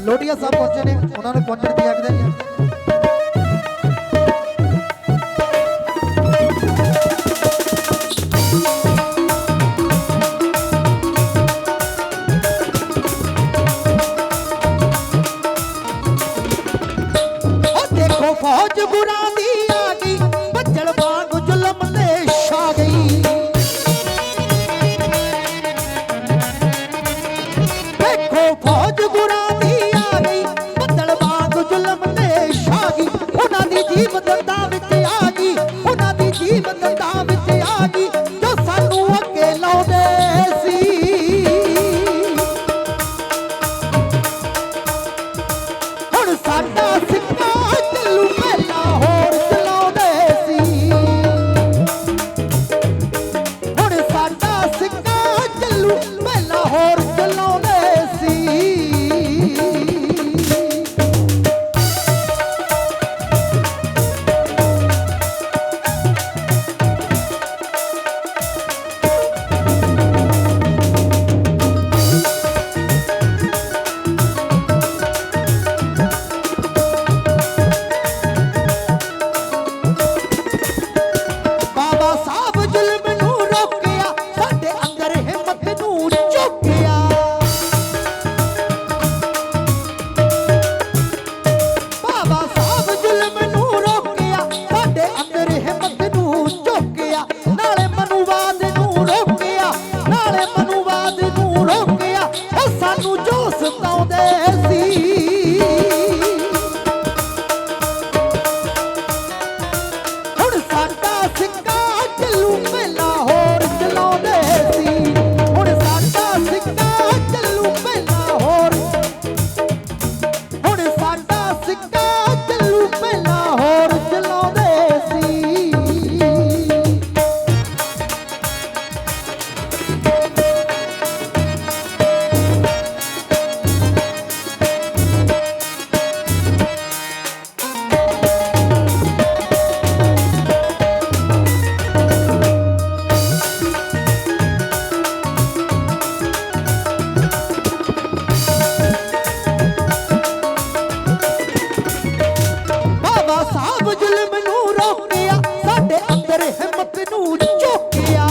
ਲੋਟੀਆ ਸਾਹਿਬ ਪਹੁੰਚੇ ਨੇ, ਉਹਨਾਂ ਨੂੰ ਪਹੁੰਚਣ ਦੀ ਆਗਿਆ ਜੀ। ਫੌਜ ਗੁਰਾਂ ਦੀ ਆ ਗਈ, ਬੱਜਲ ਵਾਂਗ ਜ਼ੁਲਮ ਤੇ ਛਾ ਗਈ। ਦੇਖੋ ਫੌਜ ਗੁਰਾਂ ਦੀ ਆ ਗਈ, ਬੱਜਲ ਵਾਂਗ ਜ਼ੁਲਮ ਤੇ ਛਾ ਗਈ। ਉਹਨਾਂ ਦੀ ਜੀਭ ਦੰਦਾਂ ਵਿੱਚ ਆ ਗਈ, ਉਹਨਾਂ ਦੀ ਜੀਭ ਦੰਦਾਂ ਵਿੱਚ ਆ ਗਈ, ਜੋ ਸਾਨੂੰ ਅੱਗੇ ਲਾਉਂਦੇ ਸੀ। ਹੁਣ ਸਾਡਾ ਸਿੱਕਾ ਚੱਲੂ ਪਹਿਲਾਂ ਹੋਰ ਚਲਾਉਂਦੇ ਸੀ। ਹੁਣ ਸਾਡਾ ਸਿੱਕਾ ਚੱਲੂ ਪਹਿਲਾਂ ਹੋਰ ਚਲਾਉਂਦੇ ਸੀ। ਬਾਬਾ ਸਾਹਿਬ ਜ਼ੁਲਮ ਨੂੰ ਰੋਕਿਆ, ਸਾਡੇ ਅੰਦਰ ਹਿੰਮਤ ਨੂੰ ਚੁੱਕਿਆ। ਬਾਬਾ ਸਾਹਿਬ ਜ਼ੁਲਮ ਨੂੰ ਰੋਕਿਆ, ਸਾਡੇ ਅੰਦਰ ਹਿੰਮਤ ਨੂੰ ਚੁੱਕਿਆ। ਨਾਲੇ ਮਨੂਵਾਦ ਨੂੰ ਰੋਕਿਆ, ਨਾਲੇ ਮਨੂਵਾਦ ਨੂੰ ਰੋਕਿਆ, ਉਹ ਸਾਨੂੰ ਜੋ ਸਤਾਉਂਦੇ ਸੀ। ਹੁਣ ਸਾਡਾ ਸਿੱਕਾ ਚੱਲੂ ਪਹਿਲਾਂ ਹੋਰ ਚਲਾਉਂਦੇ ਸੀ। ਹੁਣ ਸਾਡਾ ਸਿੱਕਾ ਚੱਲੂ ਪਹਿਲਾਂ ਹੋਰ। ਹੁਣ ਸਾਡਾ ਸਿੱਕਾ ਚੱਲੂ ਪਹਿਲਾਂ ਹੋਰ ਚਲਾਉਂਦੇ ਸੀ। ਬਾਬਾ ਸਾਹਿਬ ਜ਼ੁਲਮ ਨੂੰ ਰੋਕਿਆ, ਸਾਡੇ ਅੰਦਰ ਹਿੰਮਤ ਨੂੰ ਚੁੱਕਿਆ।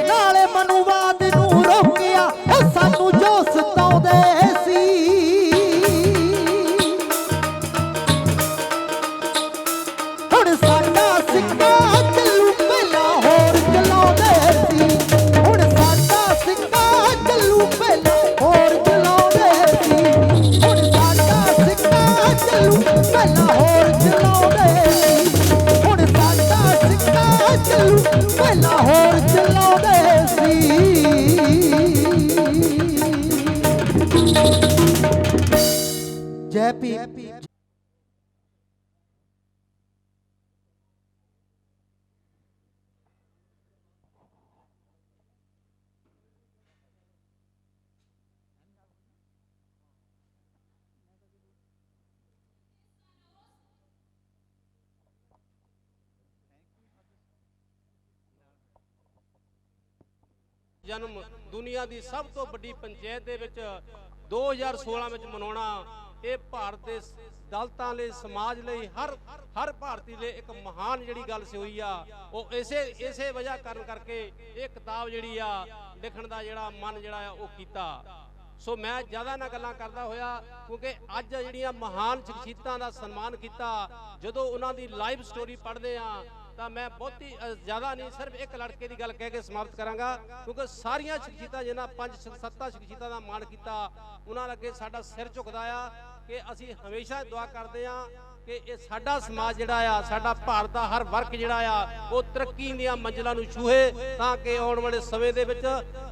ਨਾਲੇ ਮਨੂਵਾਦ ਨੂੰ ਰੋਕਿਆ, ਉਹ ਸਾਨੂੰ ਜੋ ਸਤਾਉਂਦੇ ਸੀ। ਹੁਣ ਸਾਡਾ ਸਿੱਕਾ ਚੱਲੂ ਪਹਿਲਾਂ ਹੋਰ ਚਲਾਉਂਦੇ ਸੀ। ਹੁਣ ਸਾਡਾ ਸਿੱਕਾ ਚੱਲੂ ਪਹਿਲਾਂ ਹੋਰ ਚਲਾਉਂਦੇ ਸੀ। ਹੁਣ ਸਾਡਾ ਸਿੱਕਾ ਚੱਲੂ ਪਹਿਲਾਂ ਹੋਰ ਚਲਾਉਂਦੇ ਸੀ। ਹੁਣ ਸਾਡਾ ਸਿੱਕਾ ਚੱਲੂ ਪਹਿਲਾਂ ਹੋਰ ਚਲਾਉਂਦੇ ਸੀ। ਜੈ ਭੀਮ। ਜਨਮ ਦੁਨੀਆ ਦੀ ਸਭ ਤੋਂ ਵੱਡੀ ਪੰਚਾਇਤ ਦੇ ਵਿੱਚ 2016 ਵਿੱਚ ਮਨਾਉਣਾ ਇਹ ਭਾਰਤ ਦੇ ਦਲਤਾਂ ਲਈ, ਸਮਾਜ ਲਈ, ਹਰ ਭਾਰਤੀ ਲਈ ਇੱਕ ਮਹਾਨ ਜਿਹੜੀ ਗੱਲ ਸੀ ਹੋਈ ਆ। ਉਹ ਇਸੇ ਵਜ੍ਹਾ ਕਾਰਨ ਕਰਕੇ ਇਹ ਕਿਤਾਬ ਜਿਹੜੀ ਆ ਲਿਖਣ ਦਾ ਜਿਹੜਾ ਮਨ ਜਿਹੜਾ ਆ ਉਹ ਕੀਤਾ। ਸੋ ਮੈਂ ਜ਼ਿਆਦਾ ਨਾ ਗੱਲਾਂ ਕਰਦਾ ਹੋਇਆ, ਕਿਉਂਕਿ ਅੱਜ ਜਿਹੜੀਆਂ ਮਹਾਨ ਸ਼ਖਸੀਅਤਾਂ ਦਾ ਸਨਮਾਨ ਕੀਤਾ, ਜਦੋਂ ਉਹਨਾਂ ਦੀ ਲਾਈਵ ਸਟੋਰੀ ਪੜ੍ਹਦੇ ਆ ਤਾਂ ਮੈਂ ਬਹੁਤੀ ਜ਼ਿਆਦਾ ਨਹੀਂ, ਸਿਰਫ ਇੱਕ ਲੜਕੇ ਦੀ ਗੱਲ ਕਹਿ ਕੇ ਸਮਾਪਤ ਕਰਾਂਗਾ, ਕਿਉਂਕਿ ਸਾਰੀਆਂ ਸ਼ਖਸੀਅਤਾਂ ਜਿਹਨਾਂ 5-7 ਸ਼ਖਸੀਅਤਾਂ ਦਾ ਮਾਣ ਕੀਤਾ, ਉਹਨਾਂ ਅੱਗੇ ਸਾਡਾ ਸਿਰ ਝੁਕਦਾ ਆ ਕਿ ਅਸੀਂ ਹਮੇਸ਼ਾ ਦੁਆ ਕਰਦੇ ਆ ਕਿ ਇਹ ਸਾਡਾ ਸਮਾਜ ਜਿਹੜਾ ਆ, ਸਾਡਾ ਭਾਰਤ ਦਾ ਹਰ ਵਰਗ ਜਿਹੜਾ ਆ ਉਹ ਤਰੱਕੀ ਦੀਆਂ ਮੰਜ਼ਿਲਾਂ ਨੂੰ ਛੂਹੇ, ਤਾਂ ਕਿ ਆਉਣ ਵਾਲੇ ਸਮੇਂ ਦੇ ਵਿੱਚ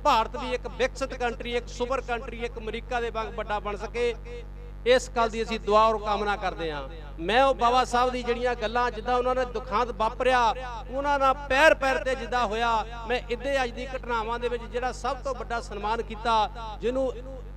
ਭਾਰਤ ਵੀ ਇੱਕ ਵਿਕਸਿਤ ਕੰਟਰੀ, ਇੱਕ ਸੁਪਰ ਕੰਟਰੀ, ਇੱਕ ਅਮਰੀਕਾ ਦੇ ਵਾਂਗ ਵੱਡਾ ਬਣ ਸਕੇ। ਇਸ ਗੱਲ ਦੀ ਅਸੀਂ ਦੁਆ ਔਰ ਕਾਮਨਾ ਕਰਦੇ ਹਾਂ। ਮੈਂ ਉਹ ਬਾਬਾ ਸਾਹਿਬ ਦੀ ਜਿਹੜੀਆਂ ਗੱਲਾਂ, ਜਿੱਦਾਂ ਉਹਨਾਂ ਨੇ ਦੁਖਾਂਤ ਵਾਪਰਿਆ, ਉਹਨਾਂ ਨਾਲ ਪੈਰ ਤੇ ਜਿੱਦਾਂ ਹੋਇਆ, ਮੈਂ ਇੱਦੇ ਅੱਜ ਦੀ ਘਟਨਾਵਾਂ ਦੇ ਵਿੱਚ ਜਿਹੜਾ ਸਭ ਤੋਂ ਵੱਡਾ ਸਨਮਾਨ ਕੀਤਾ,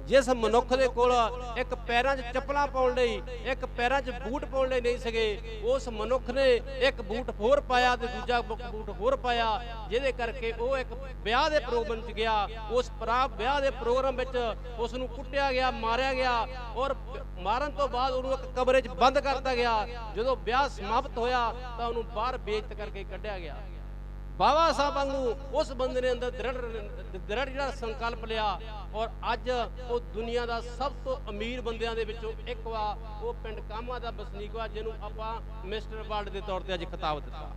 ਜਿਸ ਮਨੁੱਖ ਦੇ ਕੋਲ ਇੱਕ ਪੈਰਾਂ 'ਚ ਚੱਪਲਾਂ ਪਾਉਣ ਲਈ, ਇੱਕ ਪੈਰਾਂ 'ਚ ਬੂਟ ਪਾਉਣ ਲਈ ਨਹੀਂ ਸਕੇ, ਉਸ ਮਨੁੱਖ ਨੇ ਇੱਕ ਬੂਟ ਹੋਰ ਪਾਇਆ ਤੇ ਦੂਜਾ ਬੂਟ ਹੋਰ ਪਾਇਆ, ਜਿਹਦੇ ਕਰਕੇ ਉਹ ਇੱਕ ਵਿਆਹ ਦੇ ਪ੍ਰੋਗਰਾਮ 'ਚ ਗਿਆ। ਉਸ ਵਿਆਹ ਦੇ ਪ੍ਰੋਗਰਾਮ ਵਿੱਚ ਉਸ ਨੂੰ ਕੁੱਟਿਆ ਗਿਆ, ਮਾਰਿਆ ਗਿਆ, ਔਰ ਮਾਰਨ ਤੋਂ ਬਾਅਦ ਉਹਨੂੰ ਇੱਕ ਕਮਰੇ 'ਚ ਬੰਦ ਕਰਤਾ ਗਿਆ। ਜਦੋਂ ਵਿਆਹ ਸਮਾਪਤ ਹੋਇਆ ਤਾਂ ਉਹਨੂੰ ਬਾਹਰ ਬੇਇੱਜ਼ਤ ਕਰਕੇ ਕੱਢਿਆ ਗਿਆ। ਬਾਬਾ ਸਾਹਿਬ ਵਾਂਗੂ ਉਸ ਬੰਦੇ ਨੇ ਅੰਦਰ ਦ੍ਰਿੜ ਜਿਹੜਾ ਸੰਕਲਪ ਲਿਆ, ਔਰ ਅੱਜ ਉਹ ਦੁਨੀਆ ਦਾ ਸਭ ਤੋਂ ਅਮੀਰ ਬੰਦਿਆਂ ਦੇ ਵਿੱਚੋਂ ਇੱਕ ਵਾ। ਉਹ ਪਿੰਡ ਕਾਮਾ ਦਾ ਵਸਨੀਕ ਵਾ, ਜਿਹਨੂੰ ਆਪਾਂ ਮਿਸਟਰ ਵਰਲਡ ਦੇ ਤੌਰ ਤੇ ਅੱਜ ਖਿਤਾਬ ਦਿੱਤਾ।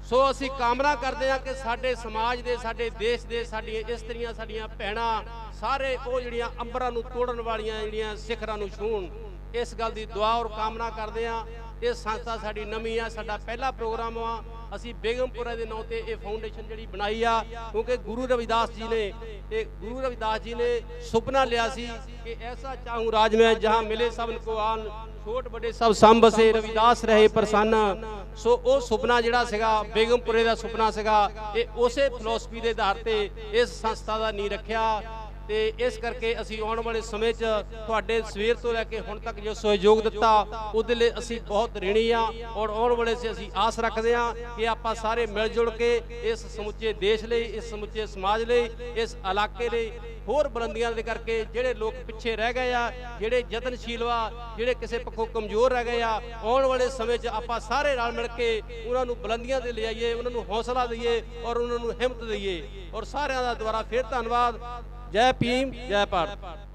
ਸੋ ਅਸੀਂ ਕਾਮਨਾ ਕਰਦੇ ਹਾਂ ਕਿ ਸਾਡੇ ਸਮਾਜ ਦੇ, ਸਾਡੇ ਦੇਸ਼ ਦੇ, ਸਾਡੀਆਂ ਇਸਤਰੀਆਂ, ਸਾਡੀਆਂ ਭੈਣਾਂ, ਸਾਰੇ ਉਹ ਜਿਹੜੀਆਂ ਅੰਬਰਾਂ ਨੂੰ ਤੋੜਨ ਵਾਲੀਆਂ ਜਿਹੜੀਆਂ ਸਿਖਰਾਂ ਨੂੰ ਛੂਹਣ। ਇਸ ਗੱਲ ਦੀ ਦੁਆ ਔਰ ਕਾਮਨਾ ਕਰਦੇ ਹਾਂ। ਇਹ ਸੰਸਥਾ ਸਾਡੀ ਨਵੀਂ ਆ, ਸਾਡਾ ਪਹਿਲਾ ਪ੍ਰੋਗਰਾਮ ਆ। ਅਸੀਂ ਬੇਗਮਪੁਰਾ ਦੇ ਨਾਂ ਤੇ ਇਹ ਫਾਊਂਡੇਸ਼ਨ ਜਿਹੜੀ ਬਣਾਈ ਆ, ਕਿਉਂਕਿ ਗੁਰੂ ਰਵਿਦਾਸ ਜੀ ਨੇ ਸੁਪਨਾ ਲਿਆ ਸੀ ਕਿ ਐਸਾ ਚਾਹੂੰ ਰਾਜ ਮੈਂ ਜਹਾਂ ਮਿਲੇ ਸਭਨ ਕੋ ਆਨ, ਛੋਟ ਵੱਡੇ ਸਭ ਸੰਭ ਬਸੇ, ਰਵਿਦਾਸ ਰਹੇ ਪ੍ਰਸੰਨ। ਸੋ ਉਹ ਸੁਪਨਾ ਜਿਹੜਾ ਸੀਗਾ, ਬੇਗਮਪੁਰੇ ਦਾ ਸੁਪਨਾ ਸੀਗਾ, ਇਹ ਉਸੇ ਫਿਲਾਸਫੀ ਦੇ ਆਧਾਰ ਤੇ ਇਸ ਸੰਸਥਾ ਦਾ ਨੀਂਹ ਰੱਖਿਆ। ਤੇ ਇਸ ਕਰਕੇ ਅਸੀਂ ਆਉਣ ਵਾਲੇ ਸਮੇਂ 'ਚ ਤੁਹਾਡੇ ਸਵੇਰ ਤੋਂ ਲੈ ਕੇ ਹੁਣ ਤੱਕ ਜੋ ਸਹਿਯੋਗ ਦਿੱਤਾ, ਉਹਦੇ ਲਈ ਅਸੀਂ ਬਹੁਤ ਰਿਣੀ ਆ, ਔਰ ਆਉਣ ਵਾਲੇ 'ਚ ਅਸੀਂ ਆਸ ਰੱਖਦੇ ਹਾਂ ਕਿ ਆਪਾਂ ਸਾਰੇ ਮਿਲ ਜੁਲ ਕੇ ਇਸ ਸਮੁੱਚੇ ਦੇਸ਼ ਲਈ, ਇਸ ਸਮੁੱਚੇ ਸਮਾਜ ਲਈ, ਇਸ ਇਲਾਕੇ ਲਈ ਹੋਰ ਬੁਲੰਦੀਆਂ ਦੇ ਕਰਕੇ ਜਿਹੜੇ ਲੋਕ ਪਿੱਛੇ ਰਹਿ ਗਏ ਆ, ਜਿਹੜੇ ਯਤਨਸ਼ੀਲ ਵਾ, ਜਿਹੜੇ ਕਿਸੇ ਪੱਖੋਂ ਕਮਜ਼ੋਰ ਰਹਿ ਗਏ ਆ, ਆਉਣ ਵਾਲੇ ਸਮੇਂ 'ਚ ਆਪਾਂ ਸਾਰੇ ਰਲ ਮਿਲ ਕੇ ਉਹਨਾਂ ਨੂੰ ਬੁਲੰਦੀਆਂ ਤੇ ਲਿਆਈਏ, ਉਹਨਾਂ ਨੂੰ ਹੌਸਲਾ ਦਈਏ ਔਰ ਉਹਨਾਂ ਨੂੰ ਹਿੰਮਤ ਦਈਏ। ਔਰ ਸਾਰਿਆਂ ਦਾ ਦੁਬਾਰਾ ਫਿਰ ਧੰਨਵਾਦ। ਜੈ ਭੀਮ, ਜੈ ਭਾਰਤ।